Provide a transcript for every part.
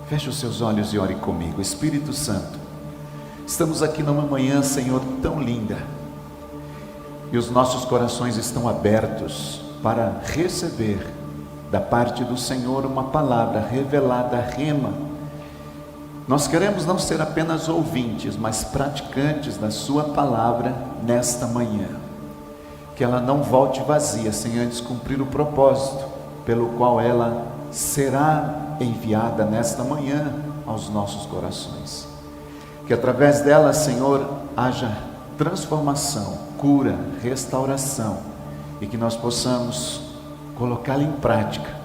Feche os seus olhos e ore comigo. Espírito Santo, estamos aqui numa manhã, Senhor, tão linda, e os nossos corações estão abertos para receber da parte do Senhor uma palavra revelada, rema. Nós queremos não ser apenas ouvintes, mas praticantes da sua palavra nesta manhã. Que ela não volte vazia, sem antes cumprir o propósito pelo qual ela será enviada nesta manhã aos nossos corações. Que através dela, Senhor, haja transformação, cura, restauração, e que nós possamos colocá-la em prática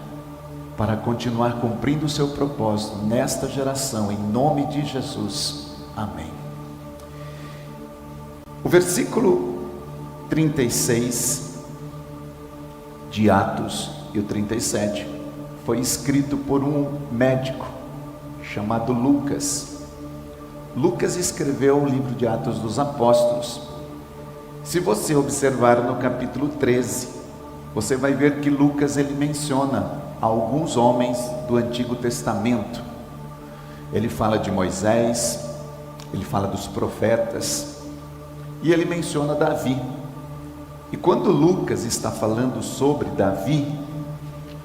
para continuar cumprindo o seu propósito nesta geração, em nome de Jesus. Amém. O versículo 36 de Atos e o 37 foi escrito por um médico chamado Lucas. Lucas escreveu o livro de Atos dos Apóstolos. Se você observar no capítulo 13, você vai ver que Lucas ele menciona alguns homens do Antigo Testamento. Ele fala de Moisés, ele fala dos profetas, e ele menciona Davi. E quando Lucas está falando sobre Davi,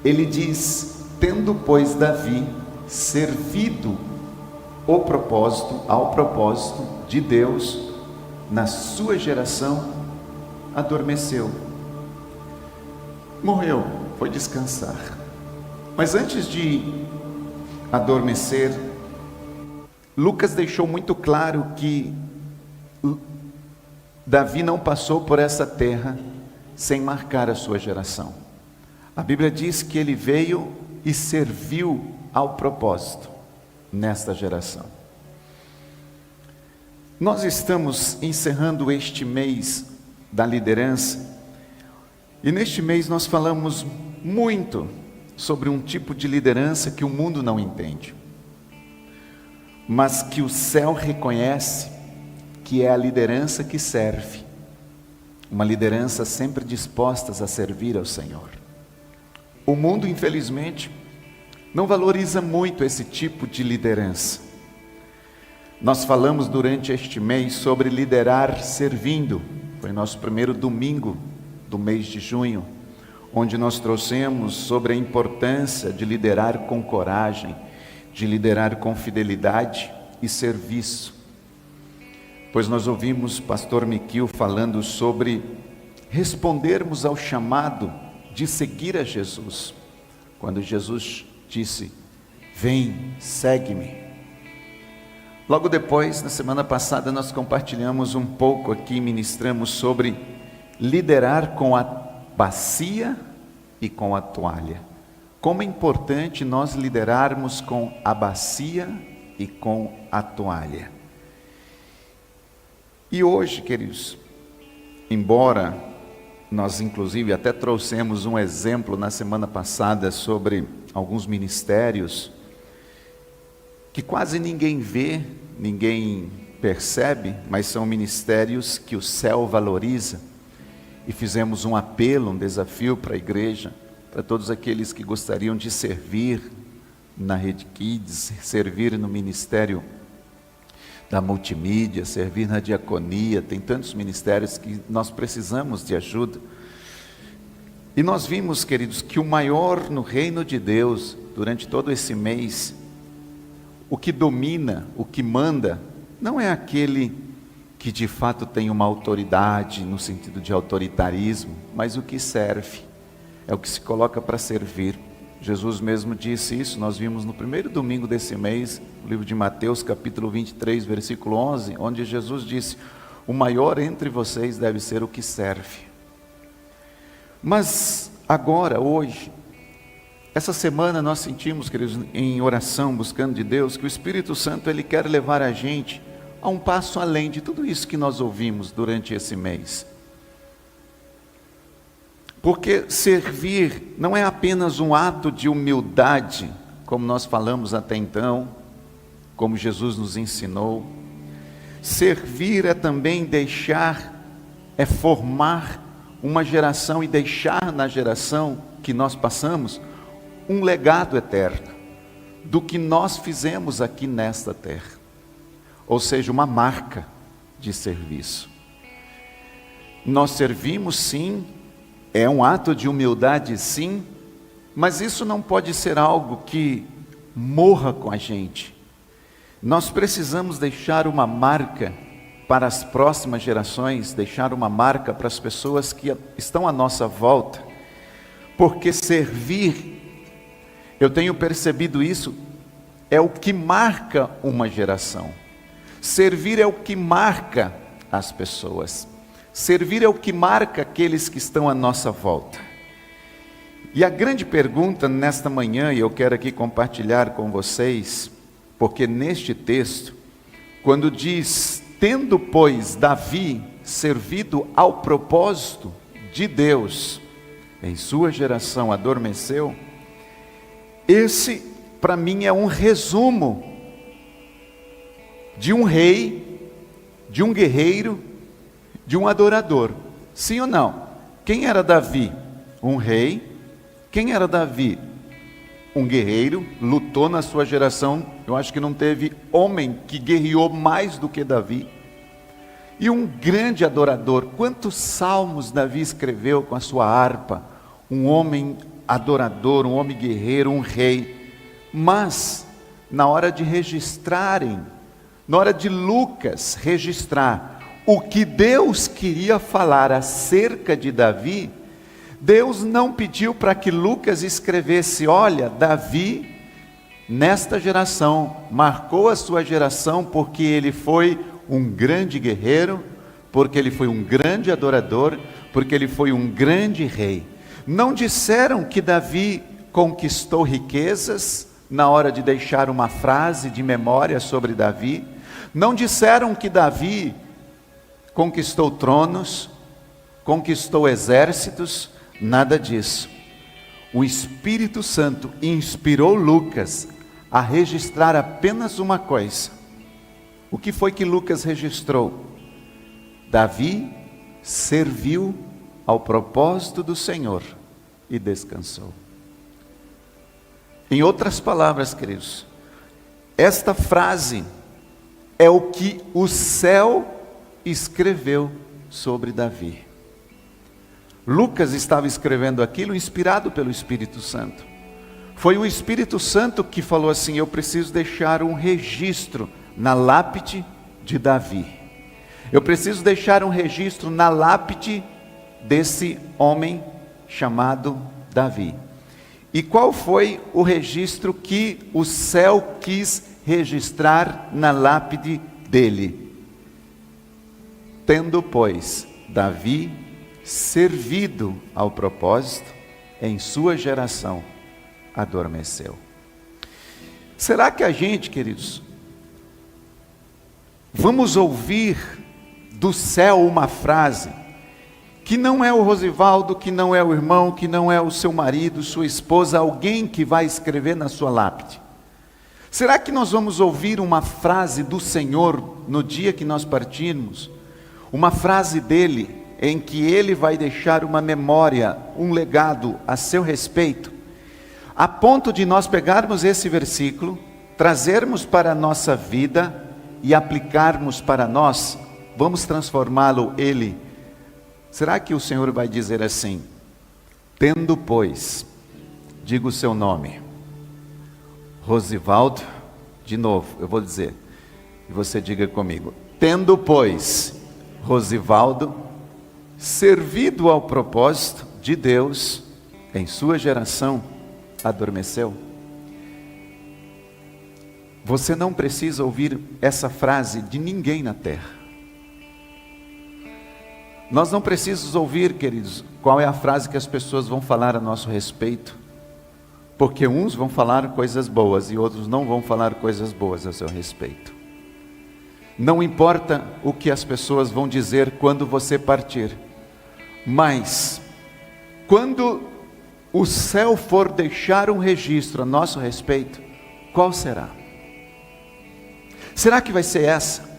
ele diz: tendo pois Davi servido ao propósito de Deus na sua geração, adormeceu, morreu, foi descansar. Mas antes de adormecer, Lucas deixou muito claro que Davi não passou por essa terra sem marcar a sua geração. A Bíblia diz que ele veio e serviu ao propósito nesta geração. Nós estamos encerrando este mês da liderança, e neste mês nós falamos muito sobre um tipo de liderança que o mundo não entende, mas que o céu reconhece que é a liderança que serve, uma liderança sempre disposta a servir ao Senhor. O mundo, infelizmente, não valoriza muito esse tipo de liderança. Nós falamos durante este mês sobre liderar servindo. Foi nosso primeiro domingo do mês de junho, onde nós trouxemos sobre a importância de liderar com coragem, de liderar com fidelidade e serviço. Pois nós ouvimos pastor Miquil falando sobre respondermos ao chamado de seguir a Jesus, quando Jesus disse: vem, segue-me. Logo depois, na semana passada, nós compartilhamos um pouco aqui, ministramos sobre liderar com a bacia e com a toalha. Como é importante nós liderarmos com a bacia e com a toalha. E hoje, queridos, embora nós inclusive até trouxemos um exemplo na semana passada sobre alguns ministérios que quase ninguém vê, ninguém percebe, mas são ministérios que o céu valoriza. E fizemos um apelo, um desafio para a igreja, para todos aqueles que gostariam de servir na Rede Kids, servir no ministério da multimídia, servir na diaconia. Tem tantos ministérios que nós precisamos de ajuda. E nós vimos, queridos, que o maior no reino de Deus, durante todo esse mês, o que domina, o que manda, não é aquele que de fato tem uma autoridade, no sentido de autoritarismo, mas o que serve, é o que se coloca para servir. Jesus mesmo disse isso, nós vimos no primeiro domingo desse mês, no livro de Mateus, capítulo 23, versículo 11, onde Jesus disse: o maior entre vocês deve ser o que serve. Mas agora, hoje, essa semana nós sentimos, queridos, em oração, buscando de Deus, que o Espírito Santo, Ele quer levar a gente a um passo além de tudo isso que nós ouvimos durante esse mês. Porque servir não é apenas um ato de humildade, como nós falamos até então, como Jesus nos ensinou. Servir é também deixar, é formar uma geração e deixar na geração que nós passamos um legado eterno. do que nós fizemos aqui nesta terra, ou seja, uma marca de serviço. Nós servimos sim, é um ato de humildade sim, mas isso não pode ser algo que morra com a gente. Nós precisamos deixar uma marca para as próximas gerações, deixar uma marca para as pessoas que estão à nossa volta, porque servir, eu tenho percebido isso, é o que marca uma geração. Servir é o que marca as pessoas. Servir é o que marca aqueles que estão à nossa volta. E a grande pergunta nesta manhã, e eu quero aqui compartilhar com vocês, porque neste texto, quando diz, tendo pois Davi servido ao propósito de Deus, em sua geração adormeceu, esse para mim é um resumo de um rei, de um guerreiro, de um adorador. Sim ou não? Quem era Davi? Um rei. Quem era Davi? Um guerreiro, lutou na sua geração. Eu acho que não teve homem que guerreou mais do que Davi. E um grande adorador. Quantos salmos Davi escreveu com a sua harpa? Um homem adorador, um homem guerreiro, um rei. Mas, na hora de registrarem, na hora de Lucas registrar o que Deus queria falar acerca de Davi, Deus não pediu para que Lucas escrevesse, olha, Davi, nesta geração, marcou a sua geração porque ele foi um grande guerreiro, porque ele foi um grande adorador, porque ele foi um grande rei. Não disseram que Davi conquistou riquezas na hora de deixar uma frase de memória sobre Davi. Não disseram que Davi conquistou tronos, conquistou exércitos, nada disso. O Espírito Santo inspirou Lucas a registrar apenas uma coisa. O que foi que Lucas registrou? Davi serviu ao propósito do Senhor e descansou. Em outras palavras, queridos, esta frase é o que o céu escreveu sobre Davi. Lucas estava escrevendo aquilo inspirado pelo Espírito Santo. Foi o Espírito Santo que falou assim, eu preciso deixar um registro na lápide de Davi. Eu preciso deixar um registro na lápide desse homem chamado Davi. E qual foi o registro que o céu quis registrar na lápide dele? Tendo, pois, Davi servido ao propósito, em sua geração adormeceu. Será que a gente, queridos, vamos ouvir do céu uma frase que não é o Rosivaldo, que não é o irmão, que não é o seu marido, sua esposa, alguém que vai escrever na sua lápide? Será que nós vamos ouvir uma frase do Senhor no dia que nós partirmos? Uma frase dele em que ele vai deixar uma memória, um legado a seu respeito, a ponto de nós pegarmos esse versículo, trazermos para a nossa vida e aplicarmos para nós, vamos transformá-lo ele. Será que o Senhor vai dizer assim, tendo pois, diga o seu nome, Rosivaldo, de novo, eu vou dizer, e você diga comigo, tendo pois, Rosivaldo, servido ao propósito de Deus, em sua geração, adormeceu. Você não precisa ouvir essa frase de ninguém na terra. Nós não precisamos ouvir, queridos, qual é a frase que as pessoas vão falar a nosso respeito, porque uns vão falar coisas boas e outros não vão falar coisas boas a seu respeito. Não importa o que as pessoas vão dizer quando você partir, mas quando o céu for deixar um registro a nosso respeito, qual será? Será que vai ser essa?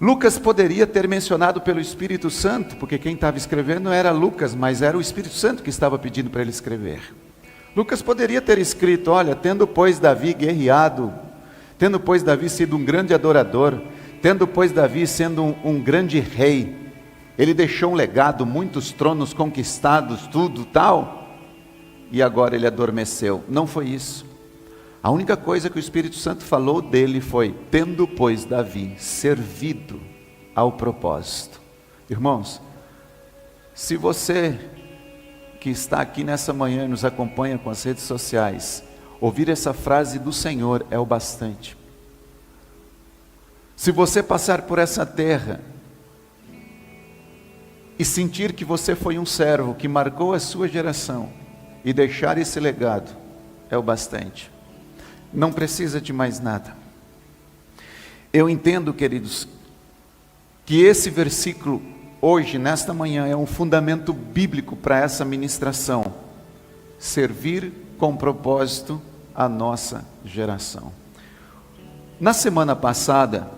Lucas poderia ter mencionado pelo Espírito Santo, porque quem estava escrevendo não era Lucas, mas era o Espírito Santo que estava pedindo para ele escrever. Lucas poderia ter escrito: olha, tendo pois Davi guerreado, tendo pois Davi sido um grande adorador, tendo pois Davi sendo um grande rei, ele deixou um legado, muitos tronos conquistados, tudo tal, e agora ele adormeceu. Não foi isso. A única coisa que o Espírito Santo falou dele foi: tendo pois Davi servido ao propósito. Irmãos, se você que está aqui nessa manhã e nos acompanha com as redes sociais, ouvir essa frase do Senhor é o bastante. Se você passar por essa terra e sentir que você foi um servo que marcou a sua geração e deixar esse legado, é o bastante. Não precisa de mais nada. Eu entendo, queridos, que esse versículo hoje, nesta manhã, é um fundamento bíblico para essa ministração. Servir com propósito a nossa geração. Na semana passada,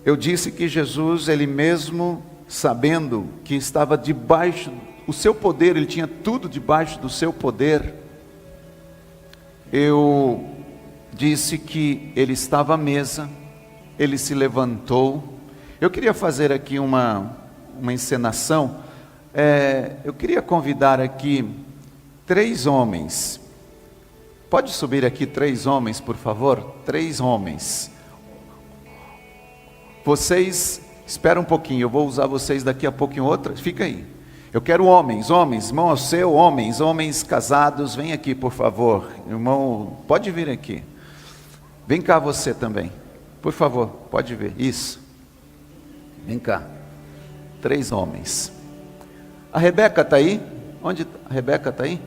eu disse que Jesus, ele mesmo sabendo que estava debaixo, o seu poder, ele tinha tudo debaixo do seu poder. Eu disse que ele estava à mesa, ele se levantou. Eu queria fazer aqui uma encenação. Eu queria convidar aqui 3 homens. Pode subir aqui 3 homens, por favor? 3 homens. Vocês, espera um pouquinho, eu vou usar vocês daqui a pouco em outra. Fica aí. Eu quero homens, irmão, é seu, homens casados, vem aqui, por favor. Irmão, pode vir aqui. Vem cá você também, por favor, pode vir, isso. Vem cá, 3 homens. A Rebeca está aí? Onde a Rebeca está aí?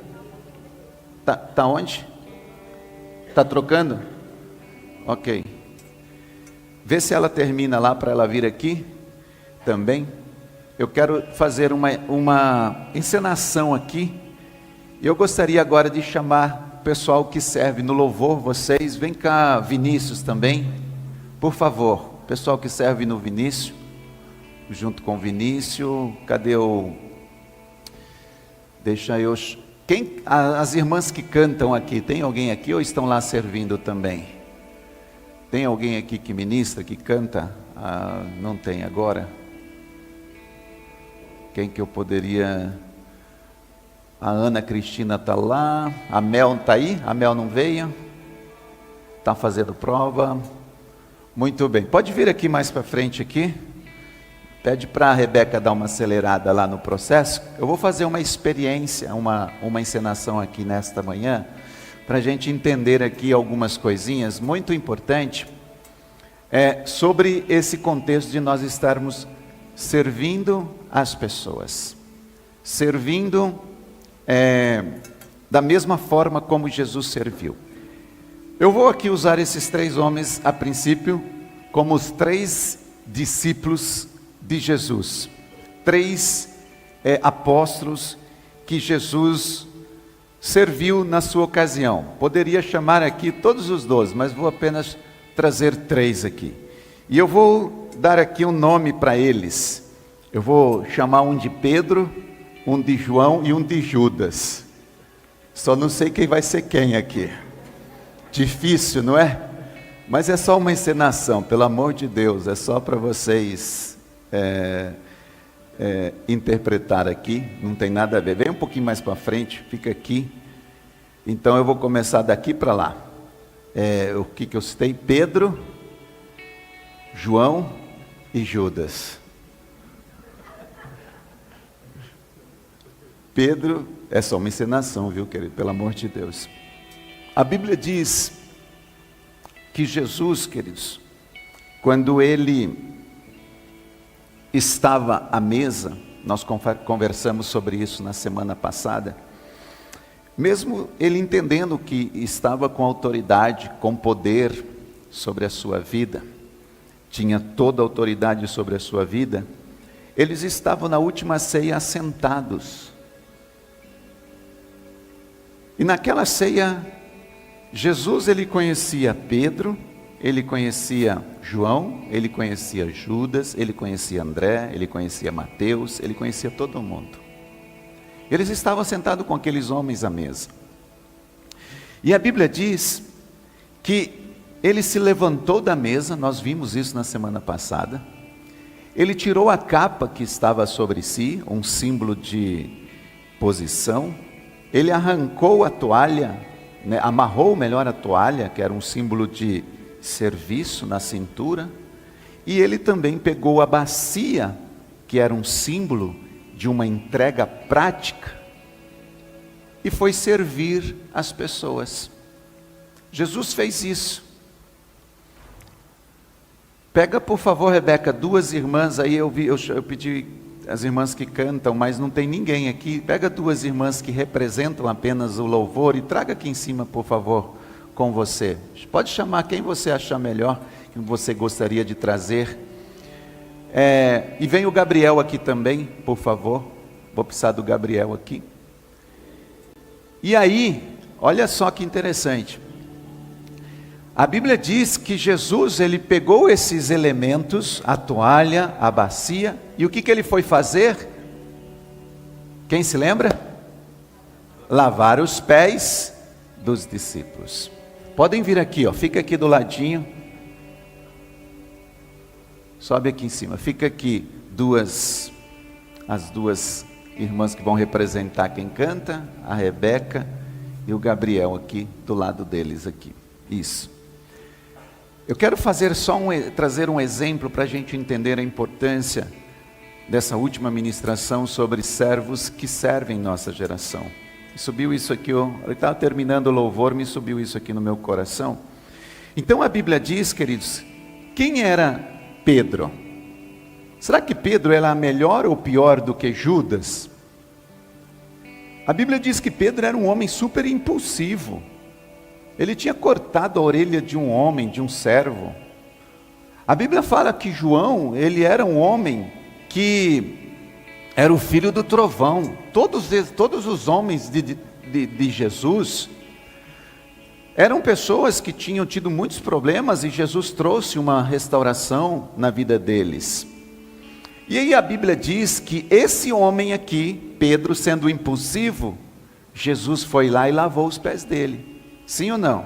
Tá onde? Está trocando? Ok. Vê se ela termina lá para ela vir aqui também. Eu quero fazer uma encenação aqui. E eu gostaria agora de chamar o pessoal que serve no louvor, vocês. Vem cá, Vinícius também, por favor. Pessoal que serve no Vinícius, junto com o Vinícius. Cadê o... Deixa eu... As irmãs que cantam aqui, tem alguém aqui ou estão lá servindo também? Tem alguém aqui que ministra, que canta? Não tem agora. Quem que eu poderia... A Ana Cristina está lá. A Mel está aí? A Mel não veio? Está fazendo prova. Muito bem. Pode vir aqui mais para frente aqui. Pede para a Rebeca dar uma acelerada lá no processo. Eu vou fazer uma experiência, uma encenação aqui nesta manhã, para a gente entender aqui algumas coisinhas muito importantes sobre esse contexto de nós estarmos servindo as pessoas. Servindo da mesma forma como Jesus serviu. Eu vou aqui usar esses 3 homens, a princípio, como os 3 discípulos de Jesus, 3 apóstolos que Jesus serviu na sua ocasião. Poderia chamar aqui todos os 12, mas vou apenas trazer 3 aqui. E eu vou dar aqui um nome para eles. Eu vou chamar um de Pedro, um de João e um de Judas. Só não sei quem vai ser quem aqui. Difícil, não é? Mas é só uma encenação, pelo amor de Deus, é só para vocês interpretar aqui, não tem nada a ver. Vem um pouquinho mais para frente, fica aqui. Então eu vou começar daqui para lá. O que eu citei? Pedro, João e Judas. Pedro, é só uma encenação, viu, querido? Pelo amor de Deus. A Bíblia diz que Jesus, queridos, quando ele estava à mesa, nós conversamos sobre isso na semana passada, mesmo ele entendendo que estava com autoridade, com poder sobre a sua vida, tinha toda a autoridade sobre a sua vida, eles estavam na última ceia assentados. E naquela ceia, Jesus, ele conhecia Pedro, ele conhecia João, ele conhecia Judas, ele conhecia André, ele conhecia Mateus, ele conhecia todo mundo. Eles estavam sentados com aqueles homens à mesa. E a Bíblia diz que ele se levantou da mesa, nós vimos isso na semana passada. Ele tirou a capa que estava sobre si, um símbolo de posição. Ele arrancou a toalha, né, amarrou melhor a toalha, que era um símbolo de serviço na cintura. E ele também pegou a bacia, que era um símbolo de uma entrega prática, e foi servir as pessoas. Jesus fez isso. Pega, por favor, Rebeca, 2 irmãs aí, eu pedi as irmãs que cantam, mas não tem ninguém aqui. Pega 2 irmãs que representam apenas o louvor e traga aqui em cima, por favor, com você. Pode chamar quem você achar melhor, que você gostaria de trazer. E vem o Gabriel aqui também, por favor. Vou precisar do Gabriel aqui. E aí, olha só que interessante. A Bíblia diz que Jesus, ele pegou esses elementos, a toalha, a bacia, e o que ele foi fazer? Quem se lembra? Lavar os pés dos discípulos. Podem vir aqui, ó, fica aqui do ladinho. Sobe aqui em cima, fica aqui as 2 irmãs que vão representar quem canta, a Rebeca e o Gabriel aqui, do lado deles aqui. Isso. Eu quero trazer um exemplo para a gente entender a importância dessa última ministração sobre servos que servem nossa geração. Subiu isso aqui, eu estava terminando o louvor, me subiu isso aqui no meu coração. Então a Bíblia diz, queridos, quem era Pedro? Será que Pedro era melhor ou pior do que Judas? A Bíblia diz que Pedro era um homem super impulsivo. Ele tinha cortado a orelha de um homem, de um servo. A Bíblia fala que João, ele era um homem que era o filho do trovão. Todos os homens de Jesus eram pessoas que tinham tido muitos problemas e Jesus trouxe uma restauração na vida deles. E aí a Bíblia diz que esse homem aqui, Pedro, sendo impulsivo, Jesus foi lá e lavou os pés dele. Sim ou não?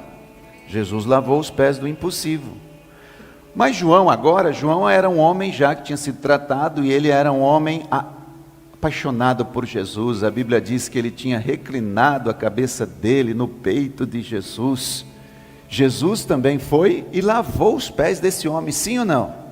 Jesus lavou os pés do impulsivo. Mas João era um homem já que tinha sido tratado, e ele era um homem apaixonado por Jesus. A Bíblia diz que ele tinha reclinado a cabeça dele no peito de Jesus. Jesus também foi e lavou os pés desse homem, sim ou não?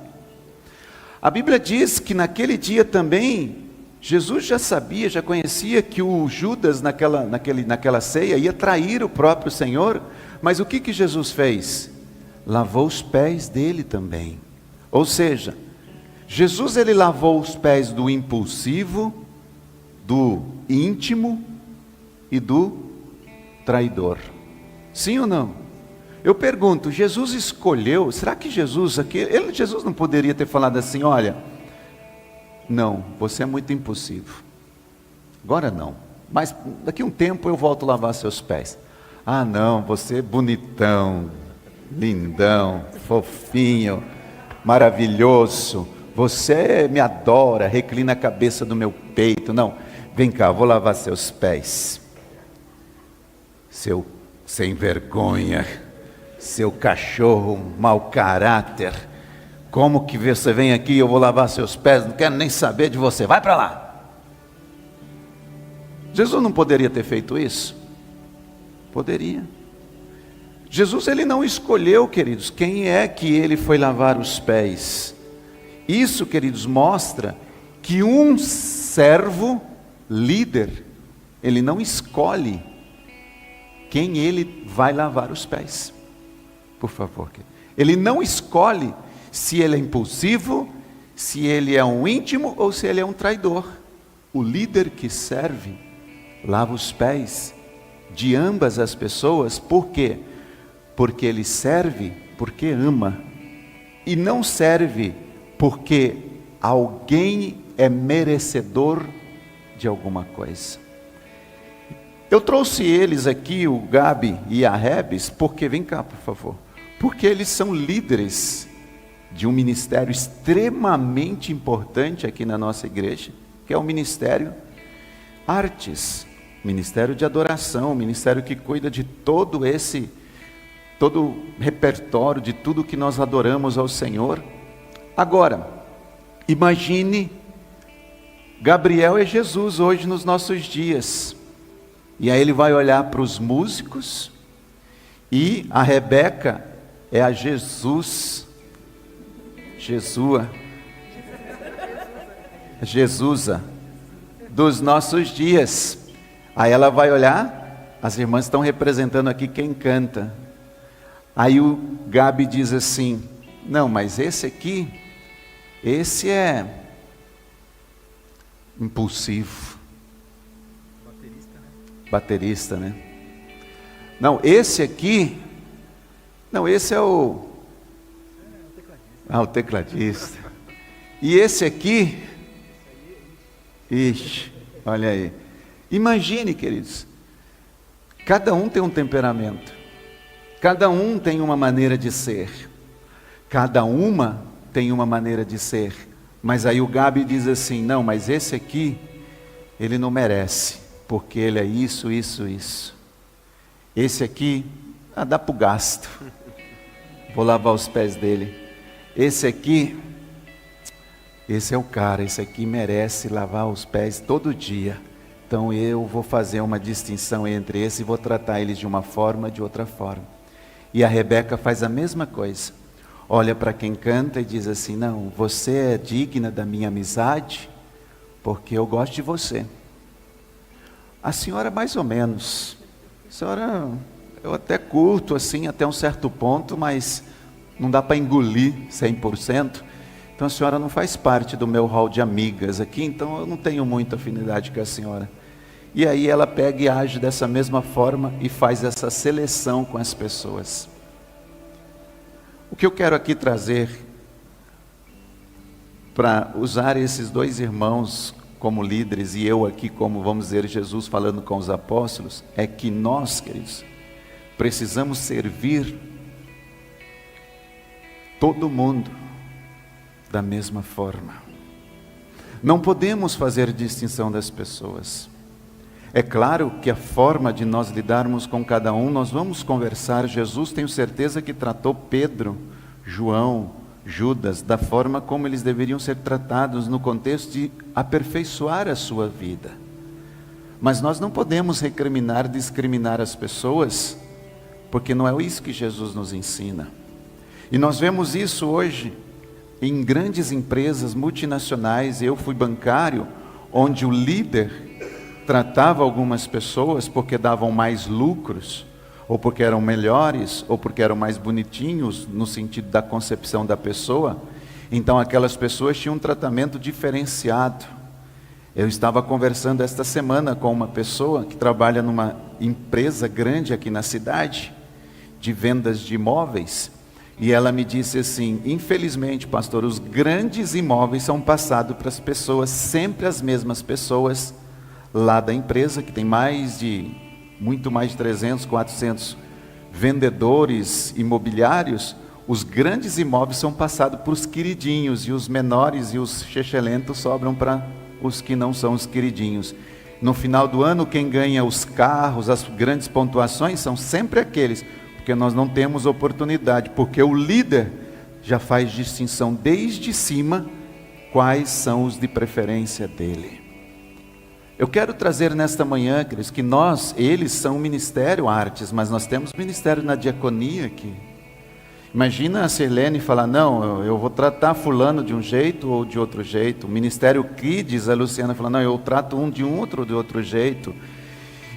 A Bíblia diz que naquele dia também, Jesus já sabia, já conhecia que o Judas naquela ceia ia trair o próprio Senhor, mas o que Jesus fez? Lavou os pés dele também. Ou seja, Jesus ele lavou os pés do impulsivo, do íntimo e do traidor. Sim ou não? Eu pergunto, Jesus escolheu, será que Jesus não poderia ter falado assim, olha, não, você é muito impulsivo, agora não, mas daqui a um tempo eu volto a lavar seus pés. Ah não, você é bonitão, lindão, fofinho, maravilhoso, você me adora, reclina a cabeça do meu peito. Não, vem cá, vou lavar seus pés, seu sem vergonha, seu cachorro mau caráter. Como que você vem aqui e eu vou lavar seus pés? Não quero nem saber de você, vai para lá. Jesus não poderia ter feito isso? Poderia. Jesus ele não escolheu, queridos, quem é que ele foi lavar os pés. Isso, queridos, mostra que um servo líder, ele não escolhe quem ele vai lavar os pés. Por favor, ele não escolhe se ele é impulsivo, se ele é um íntimo ou se ele é um traidor. O líder que serve, lava os pés de ambas as pessoas. Por quê? Porque ele serve porque ama, e não serve porque alguém é merecedor de alguma coisa. Eu trouxe eles aqui, o Gabi e a Rebes, porque, vem cá por favor, porque eles são líderes de um ministério extremamente importante aqui na nossa igreja, que é o Ministério Artes. Ministério de adoração, ministério que cuida de todo o repertório, de tudo que nós adoramos ao Senhor. Agora, imagine, Gabriel é Jesus hoje nos nossos dias, e aí ele vai olhar para os músicos, e a Rebeca é a Jesusa, dos nossos dias. Aí ela vai olhar, as irmãs estão representando aqui quem canta. Aí o Gabi diz assim: não, mas esse aqui, esse é impulsivo. Baterista, né? Não, esse aqui, não, esse é o tecladista. E esse aqui, ixi, olha aí. Imagine, queridos, cada um tem um temperamento, cada um tem uma maneira de ser, cada uma tem uma maneira de ser, mas aí o Gabi diz assim: não, mas esse aqui, ele não merece, porque ele é isso. Esse aqui, dá para o gasto, vou lavar os pés dele. Esse aqui, esse é o cara, esse aqui merece lavar os pés todo dia. Então eu vou fazer uma distinção entre esse e vou tratar eles de uma forma, de outra forma. E a Rebeca faz a mesma coisa. Olha para quem canta e diz assim: não, você é digna da minha amizade, porque eu gosto de você. A senhora mais ou menos. A senhora, eu até curto assim, até um certo ponto, mas não dá para engolir 100%. Então a senhora não faz parte do meu hall de amigas aqui, então eu não tenho muita afinidade com a senhora. E aí ela pega e age dessa mesma forma e faz essa seleção com as pessoas. O que eu quero aqui trazer, para usar esses dois irmãos como líderes e eu aqui como, vamos dizer, Jesus falando com os apóstolos, é que nós, queridos, precisamos servir todo mundo da mesma forma. Não podemos fazer distinção das pessoas. É claro que a forma de nós lidarmos com cada um, nós vamos conversar. Jesus, tenho certeza que tratou Pedro, João, Judas, da forma como eles deveriam ser tratados no contexto de aperfeiçoar a sua vida. Mas nós não podemos recriminar, discriminar as pessoas, porque não é isso que Jesus nos ensina. E nós vemos isso hoje em grandes empresas multinacionais. Eu fui bancário, onde o líder tratava algumas pessoas porque davam mais lucros, ou porque eram melhores, ou porque eram mais bonitinhos, no sentido da concepção da pessoa. Então aquelas pessoas tinham um tratamento diferenciado. Eu estava conversando esta semana com uma pessoa que trabalha numa empresa grande aqui na cidade, de vendas de imóveis, e ela me disse assim: infelizmente, pastor, os grandes imóveis são passados para as pessoas, sempre as mesmas pessoas, lá da empresa, que tem muito mais de 300, 400 vendedores imobiliários. Os grandes imóveis são passados para os queridinhos, e os menores e os chechelentos sobram para os que não são os queridinhos. No final do ano, quem ganha os carros, as grandes pontuações, são sempre aqueles, porque nós não temos oportunidade, porque o líder já faz distinção desde cima, quais são os de preferência dele. Eu quero trazer nesta manhã, queridos, que eles são ministério artes, mas nós temos ministério na diaconia aqui. Imagina a Sirlene falar: não, eu vou tratar fulano de um jeito ou de outro jeito. O ministério Kids, a Luciana fala: não, eu trato um de outro jeito.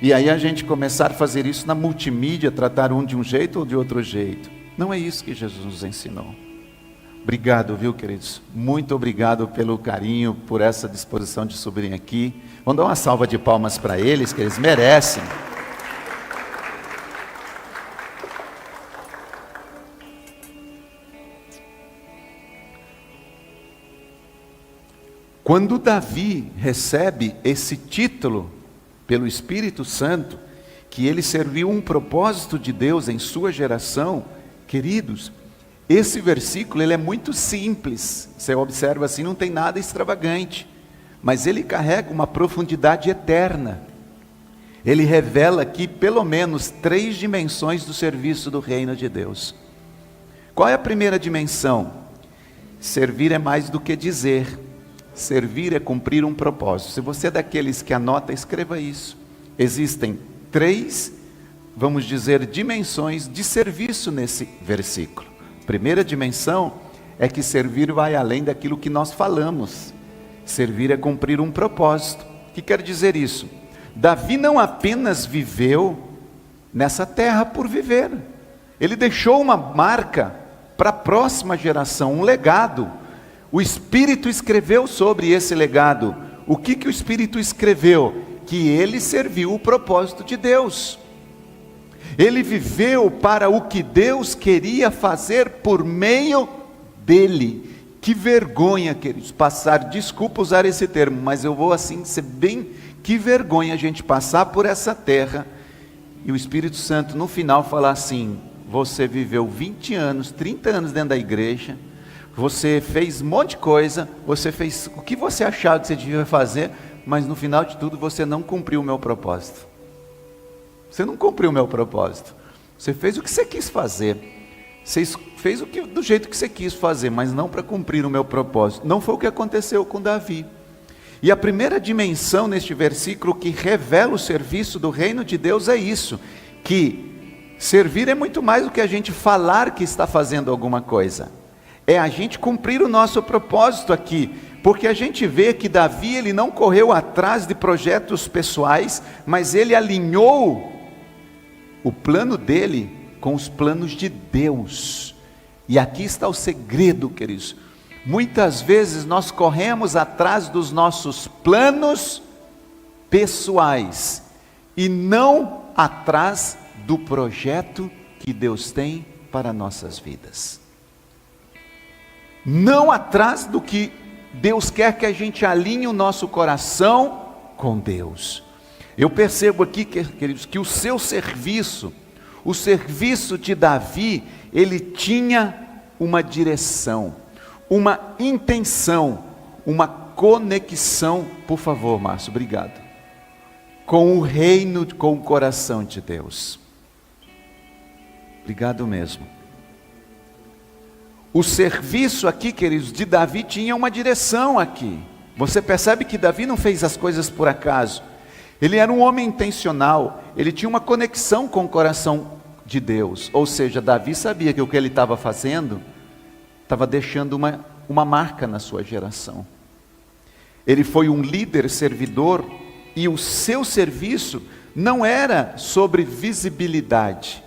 E aí a gente começar a fazer isso na multimídia, tratar um de um jeito ou de outro jeito. Não é isso que Jesus nos ensinou. Obrigado, viu, queridos? Muito obrigado pelo carinho, por essa disposição de subirem aqui. Vamos dar uma salva de palmas para eles, que eles merecem. Quando Davi recebe esse título pelo Espírito Santo, que ele serviu um propósito de Deus em sua geração, queridos, esse versículo ele é muito simples. Você observa assim, não tem nada extravagante, mas ele carrega uma profundidade eterna. Ele revela aqui pelo menos 3 dimensões do serviço do reino de Deus. Qual é a primeira dimensão? Servir é mais do que dizer. Servir é cumprir um propósito. Se você é daqueles que anota, escreva isso. Existem 3, vamos dizer, dimensões de serviço nesse versículo. Primeira dimensão é que servir vai além daquilo que nós falamos. Servir é cumprir um propósito. O que quer dizer isso? Davi não apenas viveu nessa terra por viver. Ele deixou uma marca para a próxima geração, um legado. O Espírito escreveu sobre esse legado. O que o Espírito escreveu? Que ele serviu o propósito de Deus. Ele viveu para o que Deus queria fazer por meio dele. Que vergonha, queridos, desculpa usar esse termo, mas eu vou assim ser bem, que vergonha a gente passar por essa terra e o Espírito Santo no final falar assim: você viveu 20 anos, 30 anos dentro da igreja, você fez um monte de coisa, você fez o que você achava que você devia fazer, mas no final de tudo você não cumpriu o meu propósito. Você não cumpriu o meu propósito. Você fez o que você quis fazer. Você fez do jeito que você quis fazer, mas não para cumprir o meu propósito. Não foi o que aconteceu com Davi. E a primeira dimensão neste versículo que revela o serviço do reino de Deus é isso, que servir é muito mais do que a gente falar que está fazendo alguma coisa. É a gente cumprir o nosso propósito aqui, porque a gente vê que Davi, ele não correu atrás de projetos pessoais, mas ele alinhou o plano dele com os planos de Deus. E aqui está o segredo, queridos. Muitas vezes nós corremos atrás dos nossos planos pessoais e não atrás do projeto que Deus tem para nossas vidas. Não atrás do que Deus quer que a gente alinhe o nosso coração com Deus. Eu percebo aqui, queridos, que o seu serviço, o serviço de Davi, ele tinha uma direção, uma intenção, uma conexão, por favor, Márcio, obrigado, com o reino, com o coração de Deus. Obrigado mesmo. O serviço aqui, queridos, de Davi tinha uma direção aqui. Você percebe que Davi não fez as coisas por acaso. Ele era um homem intencional, ele tinha uma conexão com o coração de Deus. Ou seja, Davi sabia que o que ele estava fazendo, estava deixando uma marca na sua geração. Ele foi um líder servidor, e o seu serviço não era sobre visibilidade.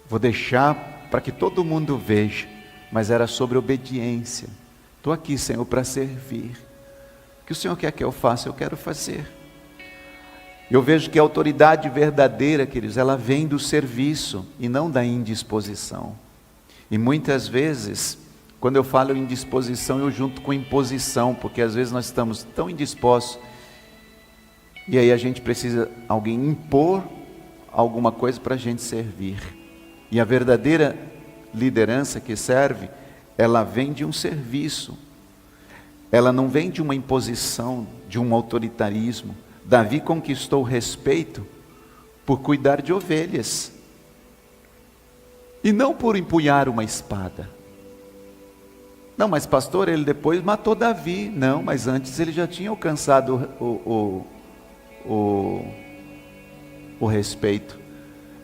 Vou deixar para que todo mundo veja, mas era sobre obediência. Estou aqui, Senhor, para servir. O que o Senhor quer que eu faça, eu quero fazer. Eu vejo que a autoridade verdadeira, queridos, ela vem do serviço e não da indisposição. E muitas vezes, quando eu falo indisposição, eu junto com imposição, porque às vezes nós estamos tão indispostos, e aí a gente precisa alguém impor alguma coisa para a gente servir. E a verdadeira liderança que serve, ela vem de um serviço, ela não vem de uma imposição, de um autoritarismo. Davi conquistou o respeito por cuidar de ovelhas, e não por empunhar uma espada. Não, mas pastor, ele depois matou Davi. Não, mas antes ele já tinha alcançado o respeito.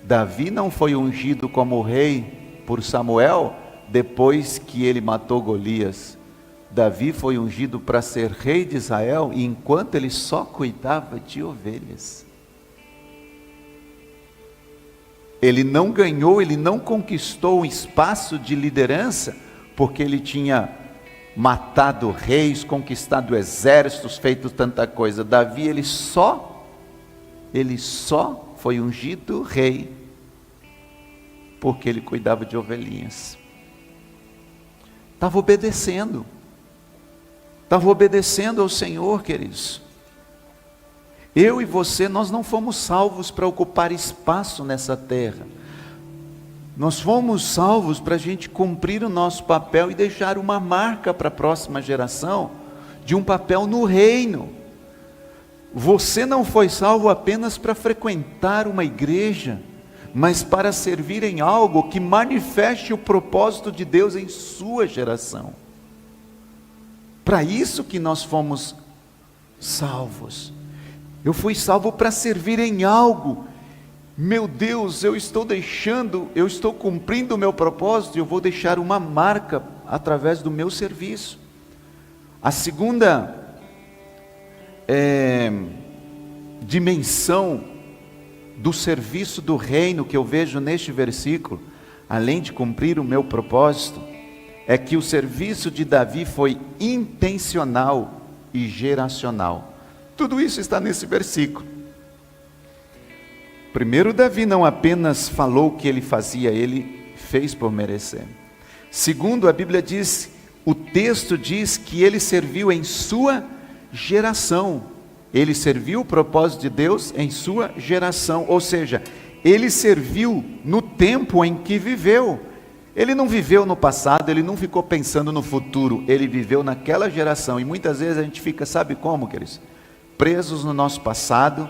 Davi não foi ungido como rei por Samuel depois que ele matou Golias. Davi foi ungido para ser rei de Israel, e enquanto ele só cuidava de ovelhas. Ele não ganhou, ele não conquistou um espaço de liderança porque ele tinha matado reis, conquistado exércitos, feito tanta coisa. Davi, ele só foi ungido rei porque ele cuidava de ovelhinhas. Estava obedecendo ao Senhor, queridos. Eu e você, nós não fomos salvos para ocupar espaço nessa terra. Nós fomos salvos para a gente cumprir o nosso papel e deixar uma marca para a próxima geração, de um papel no reino. Você não foi salvo apenas para frequentar uma igreja, mas para servir em algo que manifeste o propósito de Deus em sua geração. Para isso que nós fomos salvos. Eu fui salvo para servir em algo. Meu Deus, eu estou cumprindo o meu propósito, e eu vou deixar uma marca através do meu serviço. A segunda dimensão do serviço do reino que eu vejo neste versículo, além de cumprir o meu propósito, é que o serviço de Davi foi intencional e geracional. Tudo isso está nesse versículo. Primeiro, Davi não apenas falou o que ele fazia, ele fez por merecer. Segundo, a Bíblia diz, o texto diz que ele serviu em sua geração. Ele serviu o propósito de Deus em sua geração, ou seja, ele serviu no tempo em que viveu. Ele não viveu no passado, ele não ficou pensando no futuro, ele viveu naquela geração. E muitas vezes a gente fica, sabe como, queridos? Presos no nosso passado,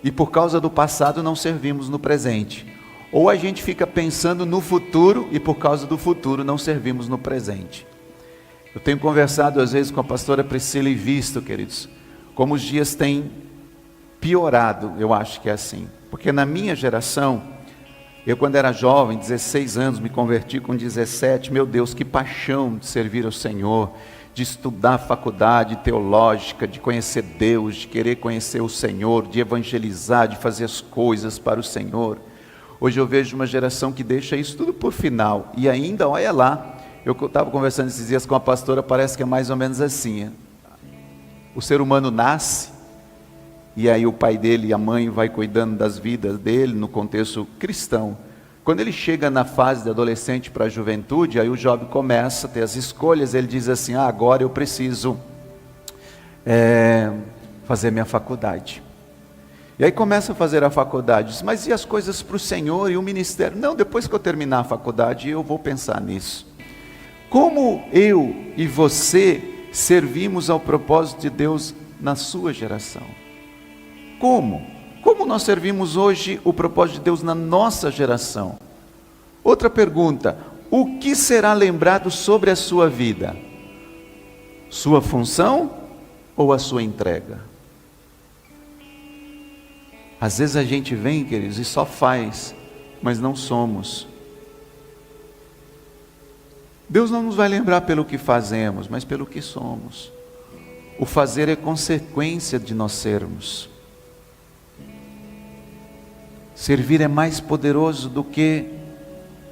e por causa do passado não servimos no presente. Ou a gente fica pensando no futuro, e por causa do futuro não servimos no presente. Eu tenho conversado às vezes com a pastora Priscila e visto, queridos, como os dias têm piorado. Eu acho que é assim, porque na minha geração, eu quando era jovem, 16 anos, me converti com 17, meu Deus, que paixão de servir ao Senhor, de estudar faculdade teológica, de conhecer Deus, de querer conhecer o Senhor, de evangelizar, de fazer as coisas para o Senhor. Hoje eu vejo uma geração que deixa isso tudo por final, e ainda, olha lá, eu estava conversando esses dias com a pastora, parece que é mais ou menos assim, o ser humano nasce, e aí o pai dele e a mãe vai cuidando das vidas dele, no contexto cristão. Quando ele chega na fase de adolescente para a juventude, aí o jovem começa a ter as escolhas, ele diz assim, agora eu preciso fazer minha faculdade. E aí começa a fazer a faculdade, diz, mas e as coisas para o Senhor e o ministério? Não, depois que eu terminar a faculdade eu vou pensar nisso. Como eu e você servimos ao propósito de Deus na sua geração? Como? Como nós servimos hoje o propósito de Deus na nossa geração? Outra pergunta, o que será lembrado sobre a sua vida? Sua função ou a sua entrega? Às vezes a gente vem, queridos, e só faz, mas não somos. Deus não nos vai lembrar pelo que fazemos, mas pelo que somos. O fazer é consequência de nós sermos. Servir é mais poderoso do que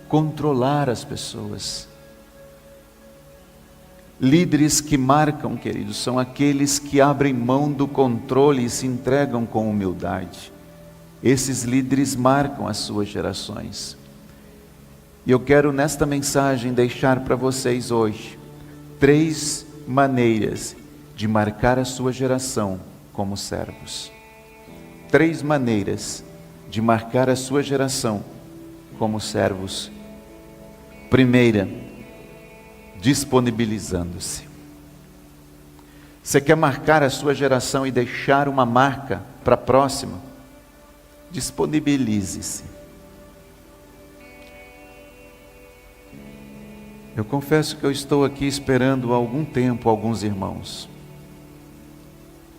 controlar as pessoas. Líderes que marcam, queridos, são aqueles que abrem mão do controle e se entregam com humildade. Esses líderes marcam as suas gerações. E eu quero nesta mensagem deixar para vocês hoje 3 maneiras de marcar a sua geração como servos. 3 maneiras de marcar a sua geração como servos. Primeira, disponibilizando-se. Você quer marcar a sua geração e deixar uma marca para a próxima? Disponibilize-se. Eu confesso que eu estou aqui esperando há algum tempo alguns irmãos.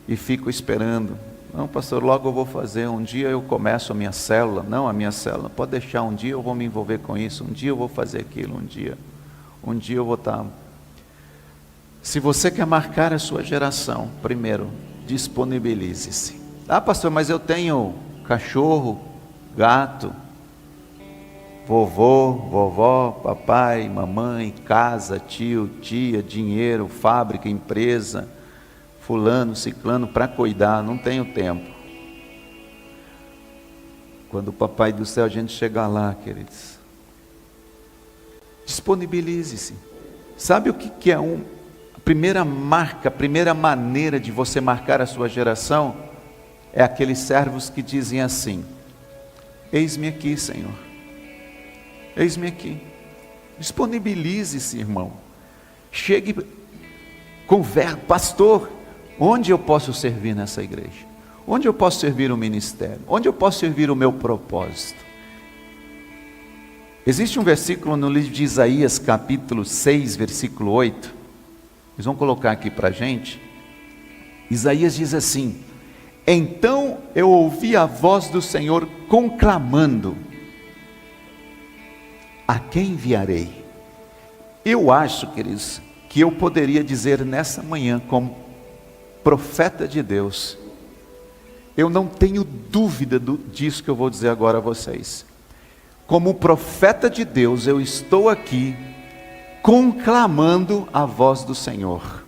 E fico esperando. Não, pastor, logo eu vou fazer. Um dia eu começo a minha célula. Não, a minha célula. Pode deixar, um dia eu vou me envolver com isso. Um dia eu vou fazer aquilo. Um dia eu vou estar. Se você quer marcar a sua geração, primeiro, disponibilize-se. Ah, pastor, mas eu tenho cachorro, gato, vovô, vovó, papai, mamãe, casa, tio, tia, dinheiro, fábrica, empresa, fulano, ciclano, para cuidar, não tenho tempo. Quando o papai do céu a gente chegar lá, queridos, disponibilize-se. Sabe o que é a primeira marca, a primeira maneira de você marcar a sua geração? É aqueles servos que dizem assim: eis-me aqui, Senhor. Eis-me aqui. Disponibilize-se, irmão. Chegue, converse, pastor, onde eu posso servir nessa igreja? Onde eu posso servir o ministério? Onde eu posso servir o meu propósito? Existe um versículo no livro de Isaías, capítulo 6, versículo 8. Eles vão colocar aqui para a gente. Isaías diz assim: então eu ouvi a voz do Senhor conclamando: a quem enviarei? Eu acho, queridos, que eu poderia dizer nessa manhã, como profeta de Deus, eu não tenho dúvida disso que eu vou dizer agora a vocês. Como profeta de Deus, eu estou aqui conclamando a voz do Senhor.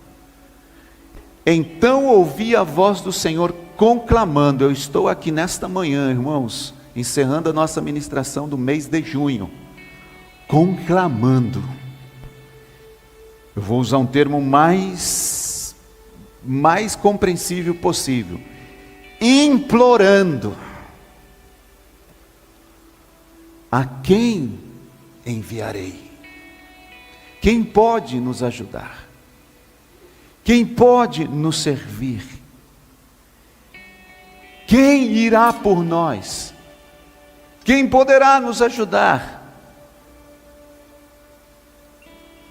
Então ouvi a voz do Senhor conclamando. Eu estou aqui nesta manhã, irmãos, encerrando a nossa ministração do mês de junho, conclamando. Eu vou usar um termo mais compreensível possível. Implorando. A quem enviarei? Quem pode nos ajudar? Quem pode nos servir? Quem irá por nós? Quem poderá nos ajudar?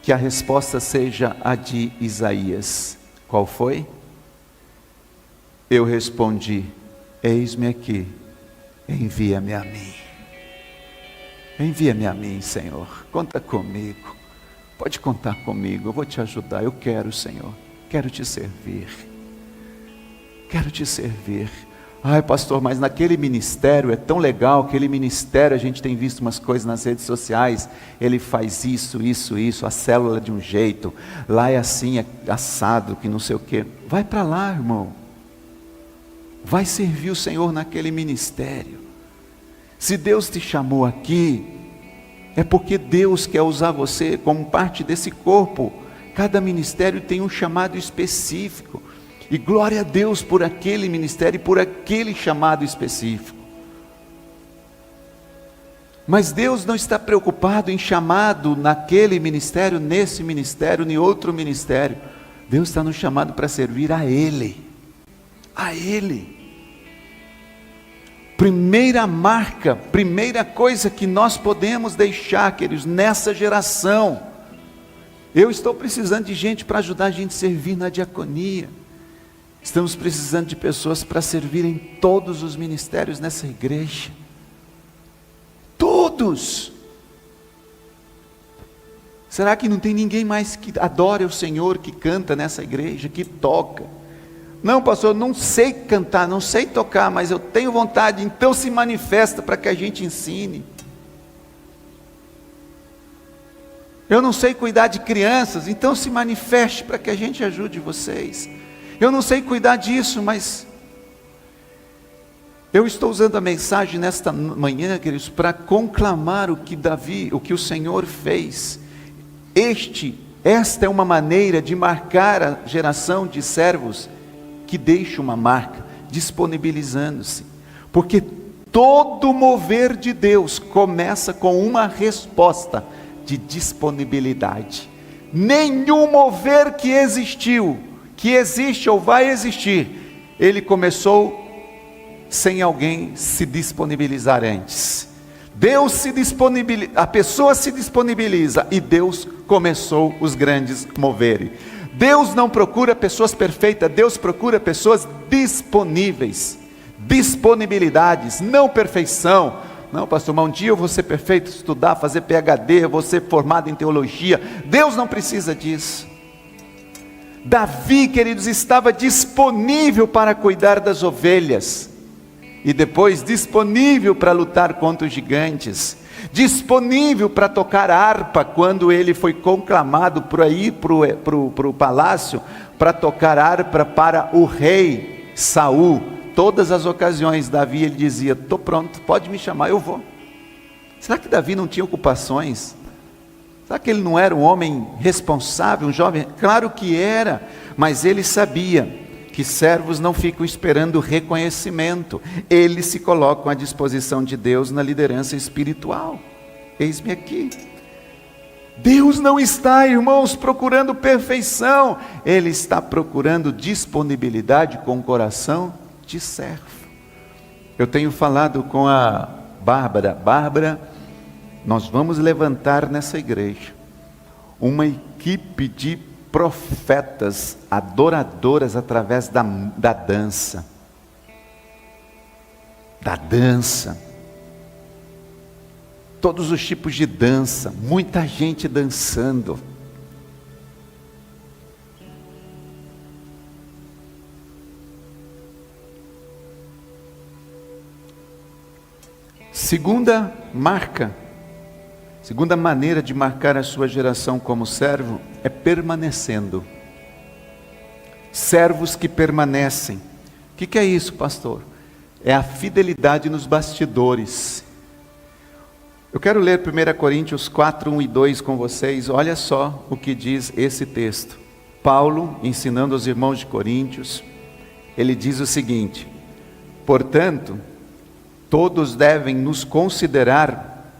Que a resposta seja a de Isaías. Qual foi? Eu respondi: eis-me aqui, envia-me a mim. Envia-me a mim, Senhor, conta comigo, pode contar comigo, eu vou te ajudar, eu quero, Senhor, quero te servir. Ai, pastor, mas naquele ministério é tão legal, aquele ministério, a gente tem visto umas coisas nas redes sociais, ele faz isso, a célula de um jeito, lá é assim, é assado, que não sei o quê. Vai para lá, irmão, vai servir o Senhor naquele ministério. Se Deus te chamou aqui, é porque Deus quer usar você como parte desse corpo. Cada ministério tem um chamado específico, e glória a Deus por aquele ministério e por aquele chamado específico. Mas Deus não está preocupado em chamado naquele ministério, nesse ministério, em outro ministério. Deus está nos chamando para servir a Ele. A Ele. Primeira marca, primeira coisa que nós podemos deixar, queridos, nessa geração. Eu estou precisando de gente para ajudar a gente a servir na diaconia. Estamos precisando de pessoas para servir em todos os ministérios nessa igreja. Todos. Será que não tem ninguém mais que adore o Senhor, que canta nessa igreja, que toca? Não, pastor, eu não sei cantar, não sei tocar, mas eu tenho vontade, então se manifesta para que a gente ensine. Eu não sei cuidar de crianças, então se manifeste para que a gente ajude vocês. Eu não sei cuidar disso, mas eu estou usando a mensagem nesta manhã, queridos, para conclamar o que o Senhor fez. Esta é uma maneira de marcar a geração de servos que deixa uma marca, disponibilizando-se, porque todo mover de Deus começa com uma resposta de disponibilidade. Nenhum mover que existiu, que existe ou vai existir, ele começou sem alguém se disponibilizar antes. A pessoa se disponibiliza e Deus começou os grandes moveres. Deus não procura pessoas perfeitas, Deus procura pessoas disponíveis, disponibilidades, não perfeição. Não, pastor, mas um dia eu vou ser perfeito, estudar, fazer PhD, eu vou ser formado em teologia. Deus não precisa disso. Davi, queridos, estava disponível para cuidar das ovelhas, e depois disponível para lutar contra os gigantes, disponível para tocar harpa, quando ele foi conclamado para ir para o palácio, para tocar harpa para o rei Saul. Todas as ocasiões, Davi, ele dizia: estou pronto, pode me chamar, eu vou. Será que Davi não tinha ocupações? Será que ele não era um homem responsável, um jovem? Claro que era, mas ele sabia que servos não ficam esperando reconhecimento, eles se colocam à disposição de Deus na liderança espiritual. Eis-me aqui. Deus não está, irmãos, procurando perfeição. Ele está procurando disponibilidade com o coração de servo. Eu tenho falado com a Bárbara. Bárbara, nós vamos levantar nessa igreja uma equipe de profetas, adoradoras através da dança. Da dança. Todos os tipos de dança, muita gente dançando. Segunda marca, segunda maneira de marcar a sua geração como servo é permanecendo. Servos que permanecem. O que é isso, pastor? É a fidelidade nos bastidores. Eu quero ler 1 Coríntios 4, 1 e 2 com vocês. Olha só o que diz esse texto. Paulo, ensinando aos irmãos de Coríntios, ele diz o seguinte: portanto, todos devem nos considerar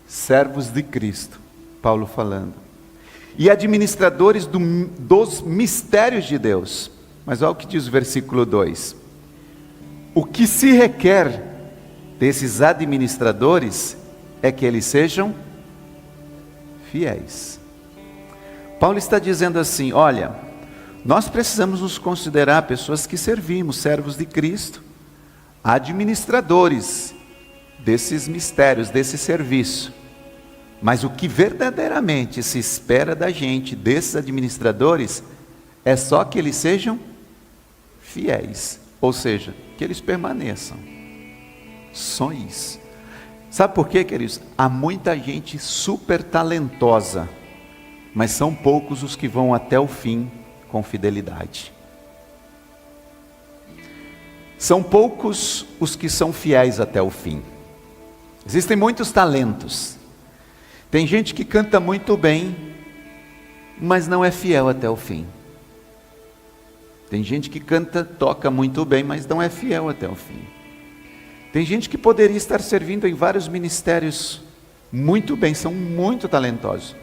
servos de Cristo, Paulo falando, e administradores dos mistérios de Deus. Mas olha o que diz o versículo 2. O que se requer desses administradores é que eles sejam fiéis. Paulo está dizendo assim: olha, nós precisamos nos considerar pessoas que servimos, servos de Cristo, administradores desses mistérios, desse serviço. Mas o que verdadeiramente se espera da gente, desses administradores, é só que eles sejam fiéis, ou seja, que eles permaneçam. Só isso. Sabe por quê, queridos? Há muita gente super talentosa, mas são poucos os que vão até o fim com fidelidade. São poucos os que são fiéis até o fim. Existem muitos talentos. Tem gente que canta muito bem, mas não é fiel até o fim. Tem gente que toca muito bem, mas não é fiel até o fim. Tem gente que poderia estar servindo em vários ministérios muito bem, são muito talentosos,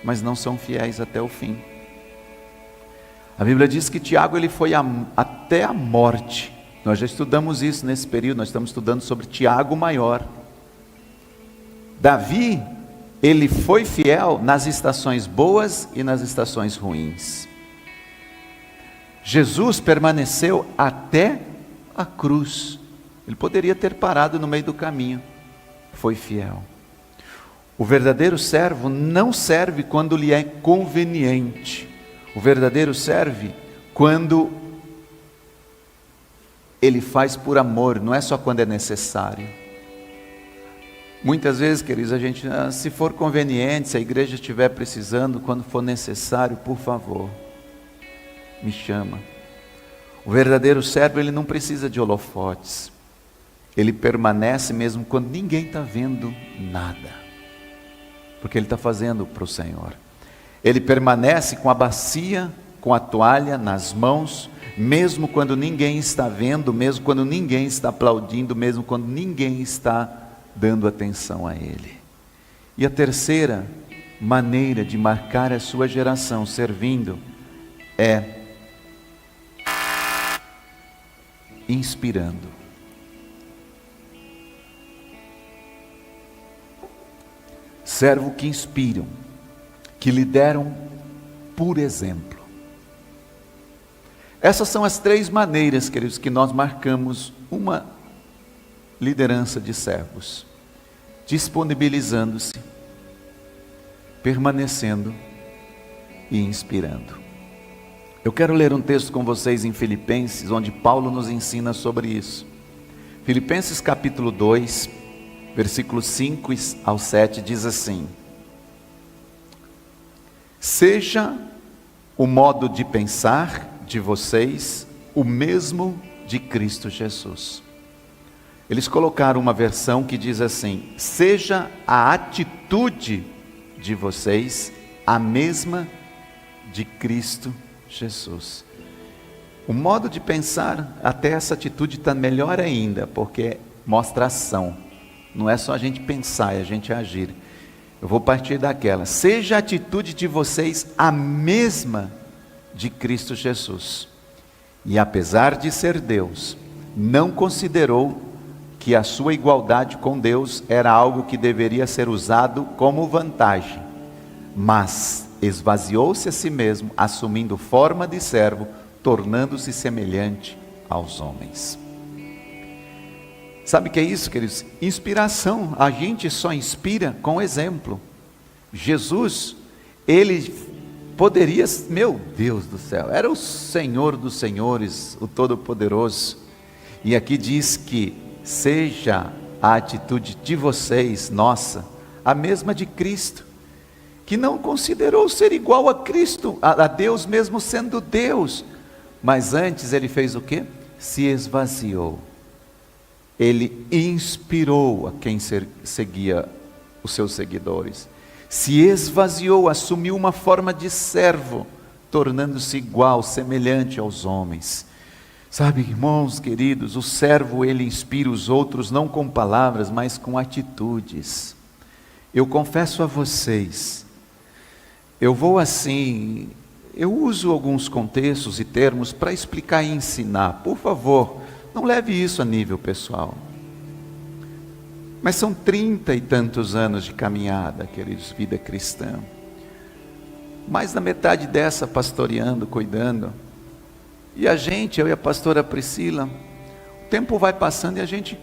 mas não são fiéis até o fim. A Bíblia diz que Tiago ele foi até a morte. Nós já estudamos isso nesse período, nós estamos estudando sobre Tiago Maior. Davi, ele foi fiel nas estações boas e nas estações ruins. Jesus permaneceu até a cruz. Ele poderia ter parado no meio do caminho, foi fiel. O verdadeiro servo não serve quando lhe é conveniente. O verdadeiro serve quando ele faz por amor, não é só quando é necessário. Muitas vezes, queridos, a gente, se for conveniente, se a igreja estiver precisando, quando for necessário, por favor, me chama. O verdadeiro servo, ele não precisa de holofotes. Ele permanece mesmo quando ninguém está vendo nada, porque ele está fazendo para o Senhor. Ele permanece com a bacia, com a toalha nas mãos, mesmo quando ninguém está vendo, mesmo quando ninguém está aplaudindo, mesmo quando ninguém está dando atenção a ele. E a terceira maneira de marcar a sua geração servindo é inspirando. Servo que inspiram, que lideram por exemplo. Essas são as três maneiras, queridos, que nós marcamos uma liderança de servos: disponibilizando-se, permanecendo e inspirando. Eu quero ler um texto com vocês em Filipenses, onde Paulo nos ensina sobre isso. Filipenses capítulo 2, versículos 5 ao 7 diz assim: seja o modo de pensar de vocês o mesmo de Cristo Jesus. Eles colocaram uma versão que diz assim: seja a atitude de vocês a mesma de Cristo Jesus. O modo de pensar, até essa atitude está melhor ainda, porque mostra ação. Não é só a gente pensar, é a gente agir. Eu vou partir daquela. Seja a atitude de vocês a mesma de Cristo Jesus. E apesar de ser Deus, não considerou que a sua igualdade com Deus era algo que deveria ser usado como vantagem, mas esvaziou-se a si mesmo, assumindo forma de servo, tornando-se semelhante aos homens. Sabe o que é isso, queridos? Inspiração. A gente só inspira com exemplo. Jesus, ele poderia, meu Deus do céu, era o Senhor dos senhores, o Todo-Poderoso. E aqui diz que seja a atitude de vocês, nossa, a mesma de Cristo, que não considerou ser igual a Cristo, a Deus mesmo sendo Deus, mas antes ele fez o quê? Se esvaziou. Ele inspirou a quem seguia os seus seguidores. Se esvaziou, assumiu uma forma de servo, tornando-se igual, semelhante aos homens. Sabe, irmãos queridos, o servo ele inspira os outros não com palavras, mas com atitudes. Eu confesso a vocês, eu uso alguns contextos e termos para explicar e ensinar. Por favor, não leve isso a nível pessoal. Mas são 30 e tantos anos de caminhada, queridos, vida cristã. Mais da metade dessa pastoreando, cuidando. E eu e a pastora Priscila, o tempo vai passando e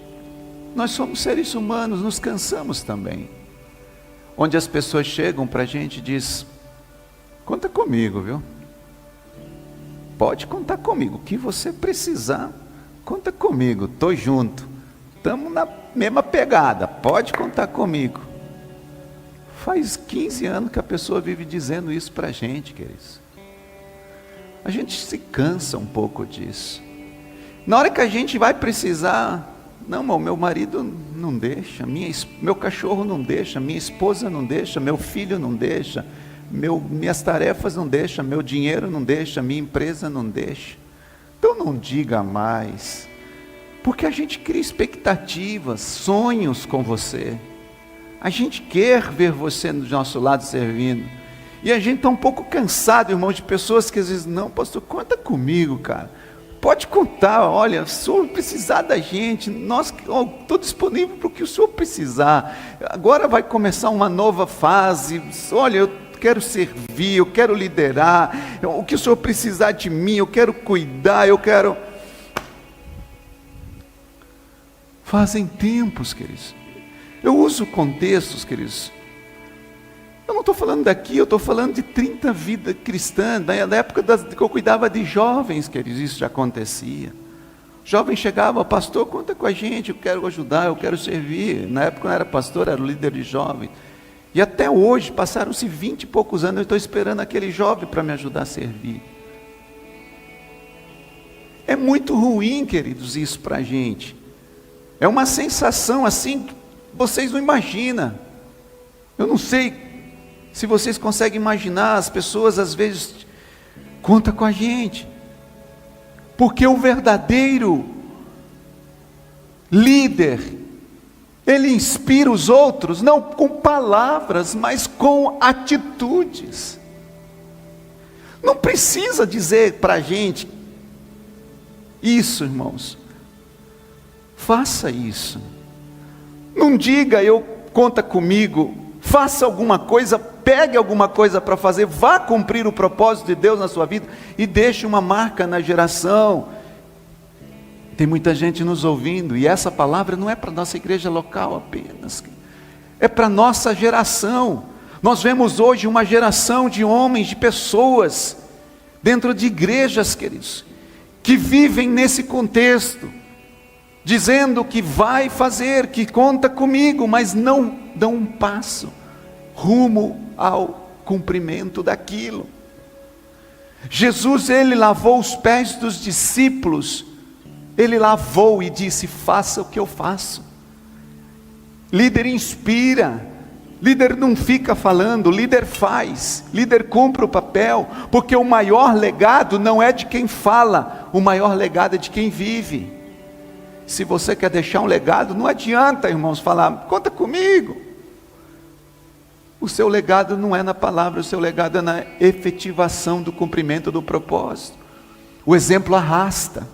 nós somos seres humanos, nos cansamos também. Onde as pessoas chegam para a gente e dizem, conta comigo, viu? Pode contar comigo, o que você precisar, conta comigo, estou junto. Estamos na mesma pegada, pode contar comigo. Faz 15 anos que a pessoa vive dizendo isso para a gente, queridos. A gente se cansa um pouco disso. Na hora que a gente vai precisar, não, meu marido não deixa, meu cachorro não deixa, minha esposa não deixa, meu filho não deixa, minhas tarefas não deixam, meu dinheiro não deixa, minha empresa não deixa. Então não diga mais, porque a gente cria expectativas, sonhos com você. A gente quer ver você do nosso lado servindo. E a gente está um pouco cansado, irmão, de pessoas que às vezes, não, pastor, conta comigo, cara. Pode contar, olha, se o senhor precisar da gente, estou disponível para o que o senhor precisar. Agora vai começar uma nova fase, olha, eu quero servir, eu quero liderar, o que o senhor precisar de mim, eu quero cuidar, Fazem tempos, queridos. Eu uso contextos, queridos. Eu não estou falando daqui, eu estou falando de 30 vidas cristãs, da época que eu cuidava de jovens, queridos, isso já acontecia. Jovem chegava, pastor, conta com a gente, eu quero ajudar, eu quero servir. Na época eu não era pastor, era o líder de jovens. E até hoje, passaram-se 20 e poucos anos, eu estou esperando aquele jovem para me ajudar a servir. É muito ruim, queridos, isso para a gente. É uma sensação assim, que vocês não imaginam. Eu não sei se vocês conseguem imaginar, as pessoas às vezes contam com a gente. Porque o verdadeiro líder, ele inspira os outros, não com palavras, mas com atitudes. Não precisa dizer para a gente isso, irmãos. Faça isso. Não diga, conta comigo, faça alguma coisa, pegue alguma coisa para fazer, vá cumprir o propósito de Deus na sua vida e deixe uma marca na geração. Tem muita gente nos ouvindo e essa palavra não é para a nossa igreja local apenas, é para a nossa geração. Nós vemos hoje uma geração de homens, de pessoas, dentro de igrejas, queridos, que vivem nesse contexto, dizendo que vai fazer, que conta comigo, mas não dão um passo rumo ao cumprimento daquilo. Jesus, ele lavou os pés dos discípulos, ele lavou e disse, faça o que eu faço. Líder inspira, líder não fica falando, líder faz, líder cumpre o papel, porque o maior legado não é de quem fala, o maior legado é de quem vive. Se você quer deixar um legado, não adianta, irmãos, falar, conta comigo. O seu legado não é na palavra, o seu legado é na efetivação do cumprimento do propósito. O exemplo arrasta,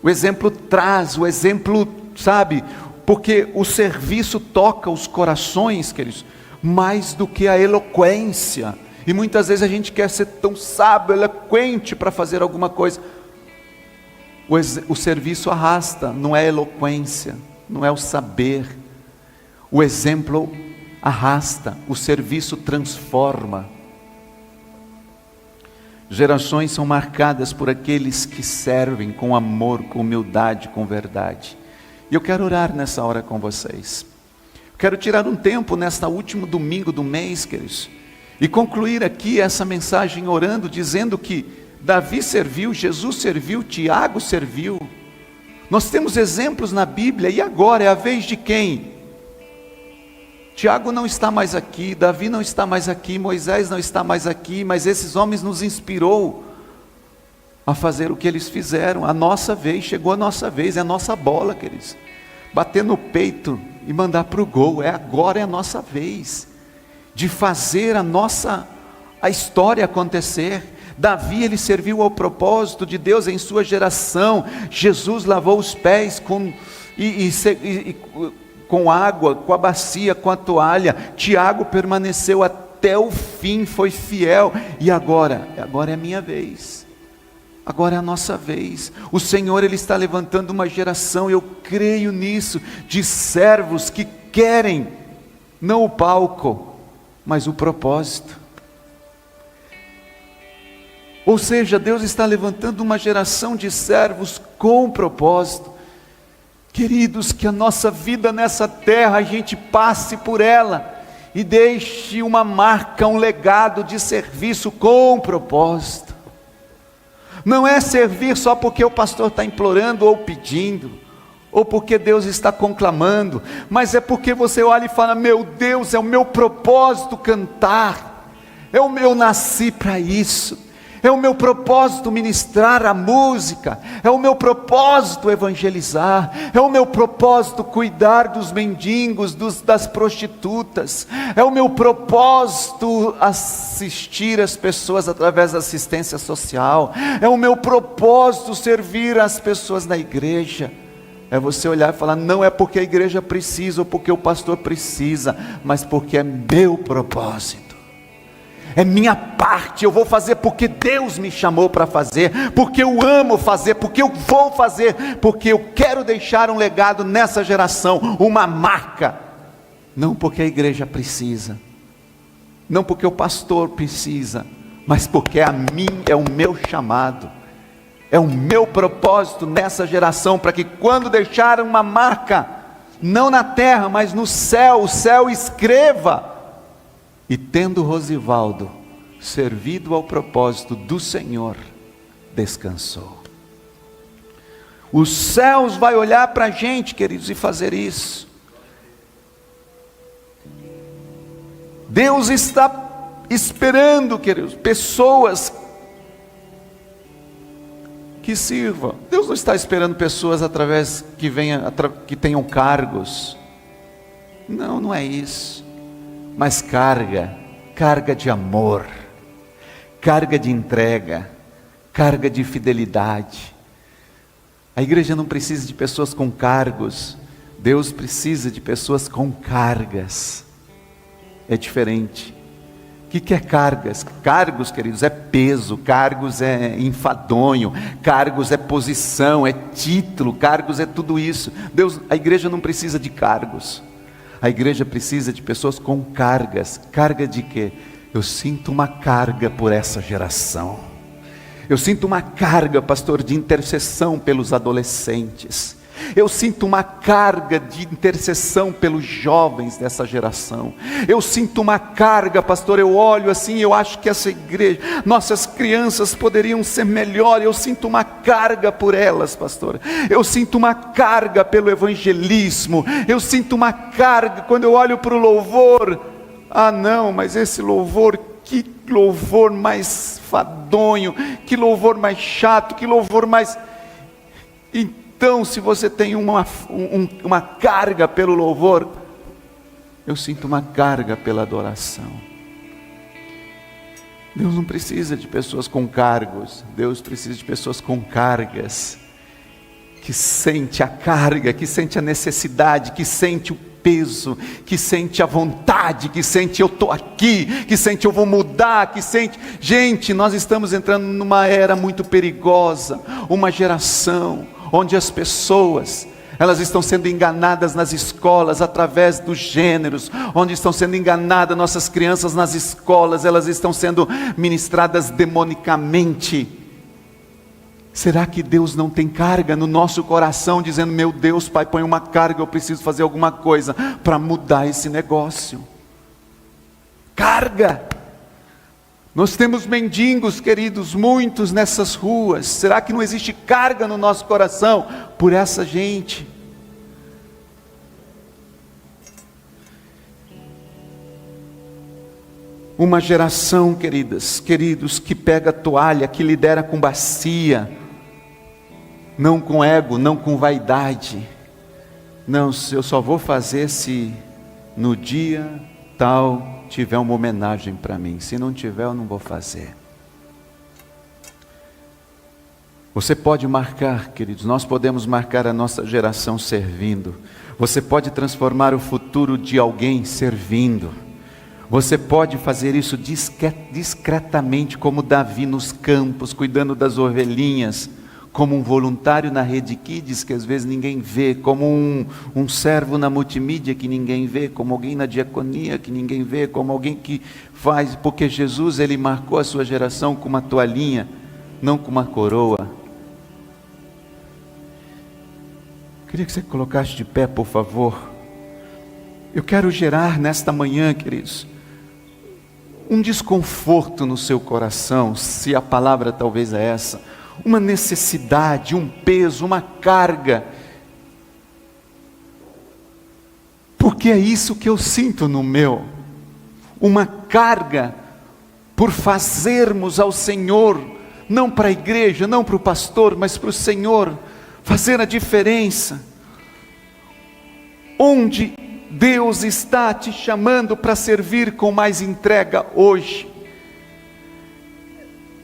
o exemplo traz, o exemplo, sabe, porque o serviço toca os corações, queridos, mais do que a eloquência. E muitas vezes a gente quer ser tão sábio, eloquente para fazer alguma coisa. O serviço arrasta, não é eloquência, não é o saber. O exemplo arrasta, o serviço transforma. Gerações são marcadas por aqueles que servem com amor, com humildade, com verdade. E eu quero orar nessa hora com vocês. Quero tirar um tempo nesta último domingo do mês, queridos, e concluir aqui essa mensagem orando, dizendo que Davi serviu, Jesus serviu, Tiago serviu. Nós temos exemplos na Bíblia, e agora é a vez de quem? Tiago não está mais aqui, Davi não está mais aqui, Moisés não está mais aqui, mas esses homens nos inspirou a fazer o que eles fizeram. A nossa vez, chegou a nossa vez, é a nossa bola, queridos. Bater no peito e mandar para o gol, agora é a nossa vez, de fazer a história acontecer. Davi, ele serviu ao propósito de Deus em sua geração. Jesus lavou os pés com água, com a bacia, com a toalha. Tiago permaneceu até o fim, foi fiel. E agora é a minha vez, agora é a nossa vez. O Senhor, Ele está levantando uma geração, eu creio nisso, de servos que querem, não o palco, mas o propósito. Ou seja, Deus está levantando uma geração de servos com propósito. Queridos, que a nossa vida nessa terra, a gente passe por ela e deixe uma marca, um legado de serviço com propósito. Não é servir só porque o pastor está implorando ou pedindo, ou porque Deus está conclamando, mas é porque você olha e fala: meu Deus, é o meu propósito cantar, eu nasci para isso. É o meu propósito ministrar a música, é o meu propósito evangelizar, é o meu propósito cuidar dos mendigos, das prostitutas, é o meu propósito assistir as pessoas através da assistência social, é o meu propósito servir as pessoas na igreja. É você olhar e falar: não é porque a igreja precisa ou porque o pastor precisa, mas porque é meu propósito. É minha parte, eu vou fazer porque Deus me chamou para fazer, porque eu amo fazer, porque eu vou fazer, porque eu quero deixar um legado nessa geração, uma marca. Não porque a igreja precisa, não porque o pastor precisa, mas porque é o meu chamado, é o meu propósito nessa geração, para que quando deixar uma marca, não na terra, mas no céu, o céu escreva: e tendo Rosivaldo servido ao propósito do Senhor, descansou. Os céus vai olhar para a gente, queridos, e fazer isso. Deus está esperando, queridos, pessoas que sirvam. Deus não está esperando pessoas que tenham cargos. Não é isso. Mas carga de amor, carga de entrega, carga de fidelidade. A igreja não precisa de pessoas com cargos, Deus precisa de pessoas com cargas. É diferente. O que é cargas? Cargos, queridos, é peso, cargos é enfadonho, cargos é posição, é título, cargos é tudo isso. A igreja não precisa de cargos. A igreja precisa de pessoas com cargas. Carga de quê? Eu sinto uma carga por essa geração. Eu sinto uma carga, pastor, de intercessão pelos adolescentes. Eu sinto uma carga de intercessão pelos jovens dessa geração. Eu sinto uma carga, pastor, eu olho assim, eu acho que essa igreja, nossas crianças poderiam ser melhor. Eu sinto uma carga por elas, pastor. Eu sinto uma carga pelo evangelismo. Eu sinto uma carga quando eu olho para o louvor. Não, mas esse louvor, que louvor mais fadonho, que louvor mais chato, que louvor mais... Então, se você tem uma carga pelo louvor, Eu sinto uma carga pela adoração. Deus não precisa de pessoas com cargos. Deus precisa de pessoas com cargas. Que sente a carga, que sente a necessidade, que sente o peso, que sente a vontade, que sente eu estou aqui, que sente eu vou mudar, que sente... Gente, nós estamos entrando numa era muito perigosa, uma geração onde as pessoas... elas estão sendo enganadas nas escolas através dos gêneros, onde estão sendo enganadas nossas crianças nas escolas, elas estão sendo ministradas demonicamente. Será que Deus não tem carga no nosso coração, dizendo, meu Deus, Pai, põe uma carga, eu preciso fazer alguma coisa para mudar esse negócio? Carga! Nós temos mendigos, queridos, muitos nessas ruas. Será que não existe carga no nosso coração por essa gente? Uma geração, queridos, que pega a toalha, que lidera com bacia, não com ego, não com vaidade. Não, eu só vou fazer se no dia tal tiver uma homenagem para mim. Se não tiver, eu não vou fazer. Você pode marcar, queridos, nós podemos marcar a nossa geração servindo. Você pode transformar o futuro de alguém servindo. Você pode fazer isso discretamente, como Davi nos campos, cuidando das ovelhinhas, como um voluntário na Rede Kids, que às vezes ninguém vê, como um servo na multimídia que ninguém vê, como alguém na diaconia que ninguém vê, como alguém que faz, porque Jesus, ele marcou a sua geração com uma toalhinha, não com uma coroa. Queria que você colocasse de pé, por favor. Eu quero gerar nesta manhã, queridos, um desconforto no seu coração, se a palavra talvez é essa, uma necessidade, um peso, uma carga, porque é isso que eu sinto no meu, uma carga por fazermos ao Senhor, não para a igreja, não para o pastor, mas para o Senhor, fazer a diferença, onde Deus está te chamando para servir com mais entrega hoje.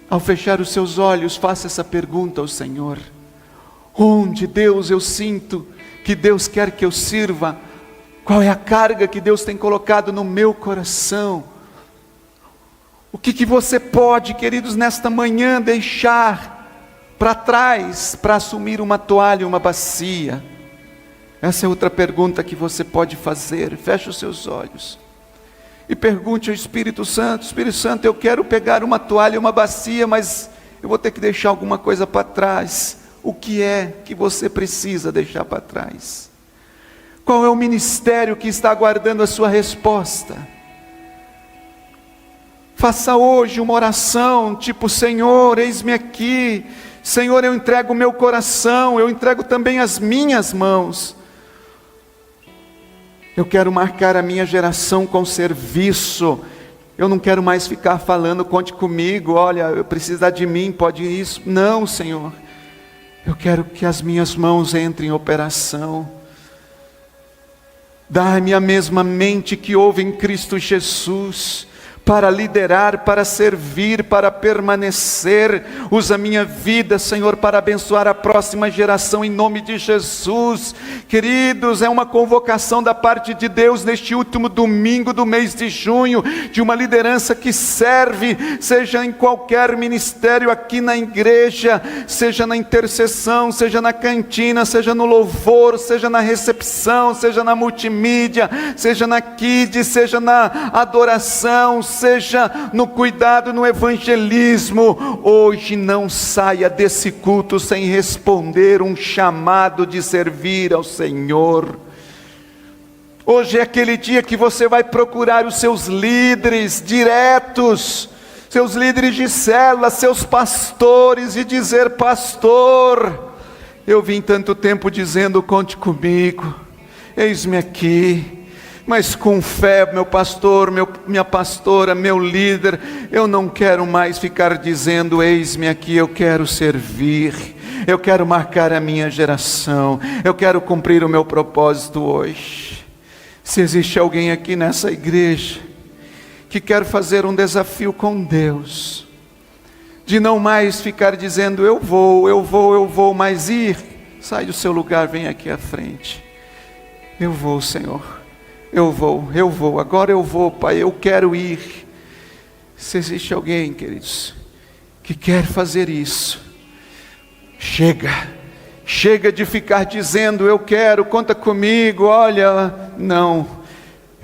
Ao fechar os seus olhos, faça essa pergunta ao Senhor: onde, Deus, eu sinto que Deus quer que eu sirva? Qual é a carga que Deus tem colocado no meu coração? O que você pode, queridos, nesta manhã deixar para trás, para assumir uma toalha, uma bacia? Essa é outra pergunta que você pode fazer. Feche os seus olhos e pergunte ao Espírito Santo: Espírito Santo, eu quero pegar uma toalha, uma bacia, mas eu vou ter que deixar alguma coisa para trás. O que é que você precisa deixar para trás? Qual é o ministério que está aguardando a sua resposta? Faça hoje uma oração, tipo: Senhor, eis-me aqui. Senhor, eu entrego o meu coração, eu entrego também as minhas mãos. Eu quero marcar a minha geração com serviço. Eu não quero mais ficar falando, conte comigo, olha, eu precisar de mim, pode isso. Não, Senhor. Eu quero que as minhas mãos entrem em operação. Dá-me a mesma mente que houve em Cristo Jesus, para liderar, para servir, para permanecer. Usa a minha vida, Senhor, para abençoar a próxima geração, em nome de Jesus. Queridos, é uma convocação da parte de Deus neste último domingo do mês de junho, de uma liderança que serve, seja em qualquer ministério aqui na igreja, seja na intercessão, seja na cantina, seja no louvor, seja na recepção, seja na multimídia, seja na kids, seja na adoração, seja no cuidado, no evangelismo. Hoje não saia desse culto sem responder um chamado de servir ao Senhor. Hoje é aquele dia que você vai procurar os seus líderes diretos, seus líderes de célula, seus pastores, e dizer: pastor, eu vim tanto tempo dizendo, conte comigo, eis-me aqui. Mas com fé, meu pastor, minha pastora, meu líder, eu não quero mais ficar dizendo, eis-me aqui, eu quero servir, eu quero marcar a minha geração, eu quero cumprir o meu propósito hoje. Se existe alguém aqui nessa igreja que quer fazer um desafio com Deus, de não mais ficar dizendo eu vou, mas ir, sai do seu lugar, vem aqui à frente. Eu vou, Senhor, eu vou, agora eu vou, Pai, eu quero ir. Se existe alguém, queridos, que quer fazer isso, chega de ficar dizendo eu quero, conta comigo, olha, não,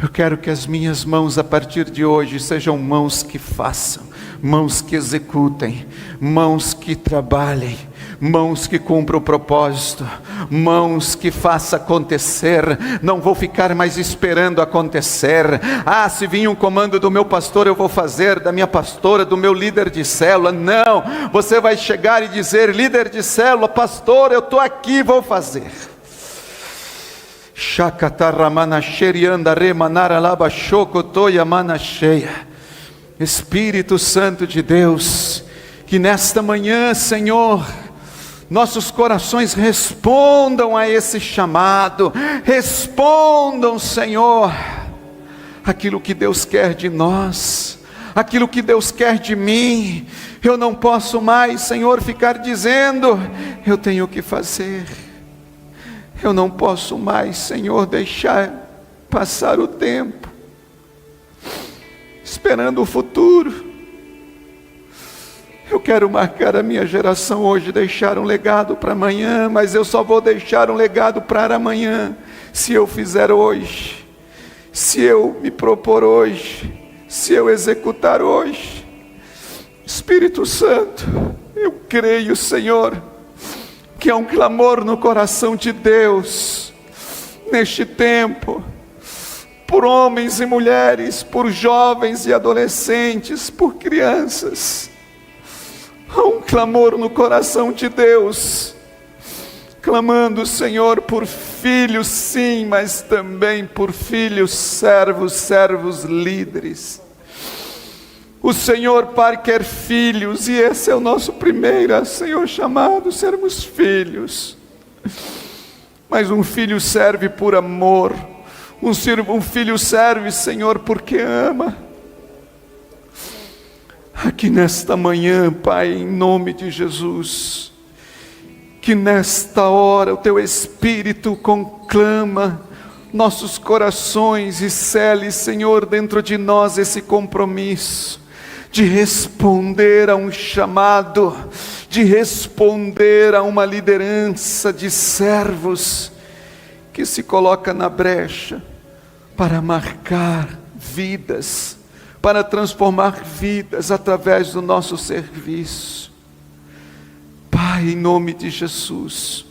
eu quero que as minhas mãos a partir de hoje sejam mãos que façam, mãos que executem, mãos que trabalhem, mãos que cumpram o propósito, mãos que façam acontecer. Não vou ficar mais esperando acontecer. Se vir um comando do meu pastor eu vou fazer, da minha pastora, do meu líder de célula. Não, você vai chegar e dizer: líder de célula, pastor, eu estou aqui, vou fazer. Espírito Santo de Deus, que nesta manhã, Senhor, nossos corações respondam a esse chamado, respondam, Senhor, aquilo que Deus quer de nós, aquilo que Deus quer de mim. Eu não posso mais, Senhor, ficar dizendo, eu tenho que fazer. Eu não posso mais, Senhor, deixar passar o tempo, esperando o futuro. Eu quero marcar a minha geração hoje, deixar um legado para amanhã, mas eu só vou deixar um legado para amanhã se eu fizer hoje, se eu me propor hoje, se eu executar hoje. Espírito Santo, eu creio, Senhor, que há um clamor no coração de Deus neste tempo, por homens e mulheres, por jovens e adolescentes, por crianças. Há um clamor no coração de Deus, clamando, Senhor, por filhos, sim, mas também por filhos servos líderes. O Senhor, Pai, quer filhos, e esse é o nosso primeiro, Senhor, chamado, sermos filhos. Mas um filho serve por amor, um filho serve, Senhor, porque ama. Aqui nesta manhã, Pai, em nome de Jesus, que nesta hora o Teu Espírito conclama nossos corações e cele, Senhor, dentro de nós esse compromisso de responder a um chamado, de responder a uma liderança de servos que se coloca na brecha para marcar vidas, para transformar vidas através do nosso serviço. Pai, em nome de Jesus,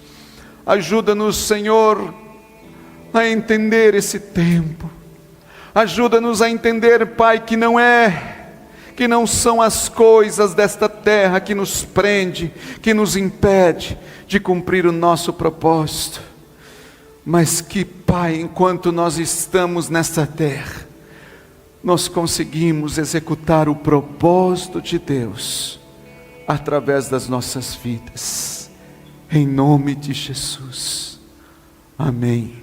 ajuda-nos, Senhor, a entender esse tempo. Ajuda-nos a entender, Pai, que não são as coisas desta terra que nos prende, que nos impede de cumprir o nosso propósito, mas que, Pai, enquanto nós estamos nessa terra, nós conseguimos executar o propósito de Deus através das nossas vidas, em nome de Jesus. Amém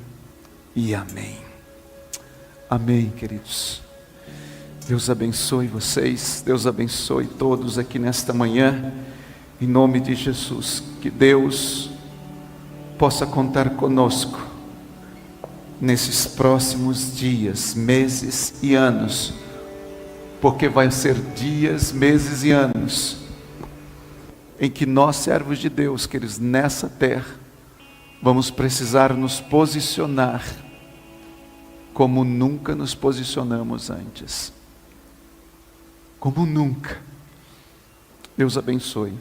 e amém. Amém, queridos. Deus abençoe vocês, Deus abençoe todos aqui nesta manhã, em nome de Jesus. Que Deus possa contar conosco nesses próximos dias, meses e anos, porque vai ser dias, meses e anos em que nós, servos de Deus, queridos, nessa terra, vamos precisar nos posicionar como nunca nos posicionamos antes. Como nunca. Deus abençoe.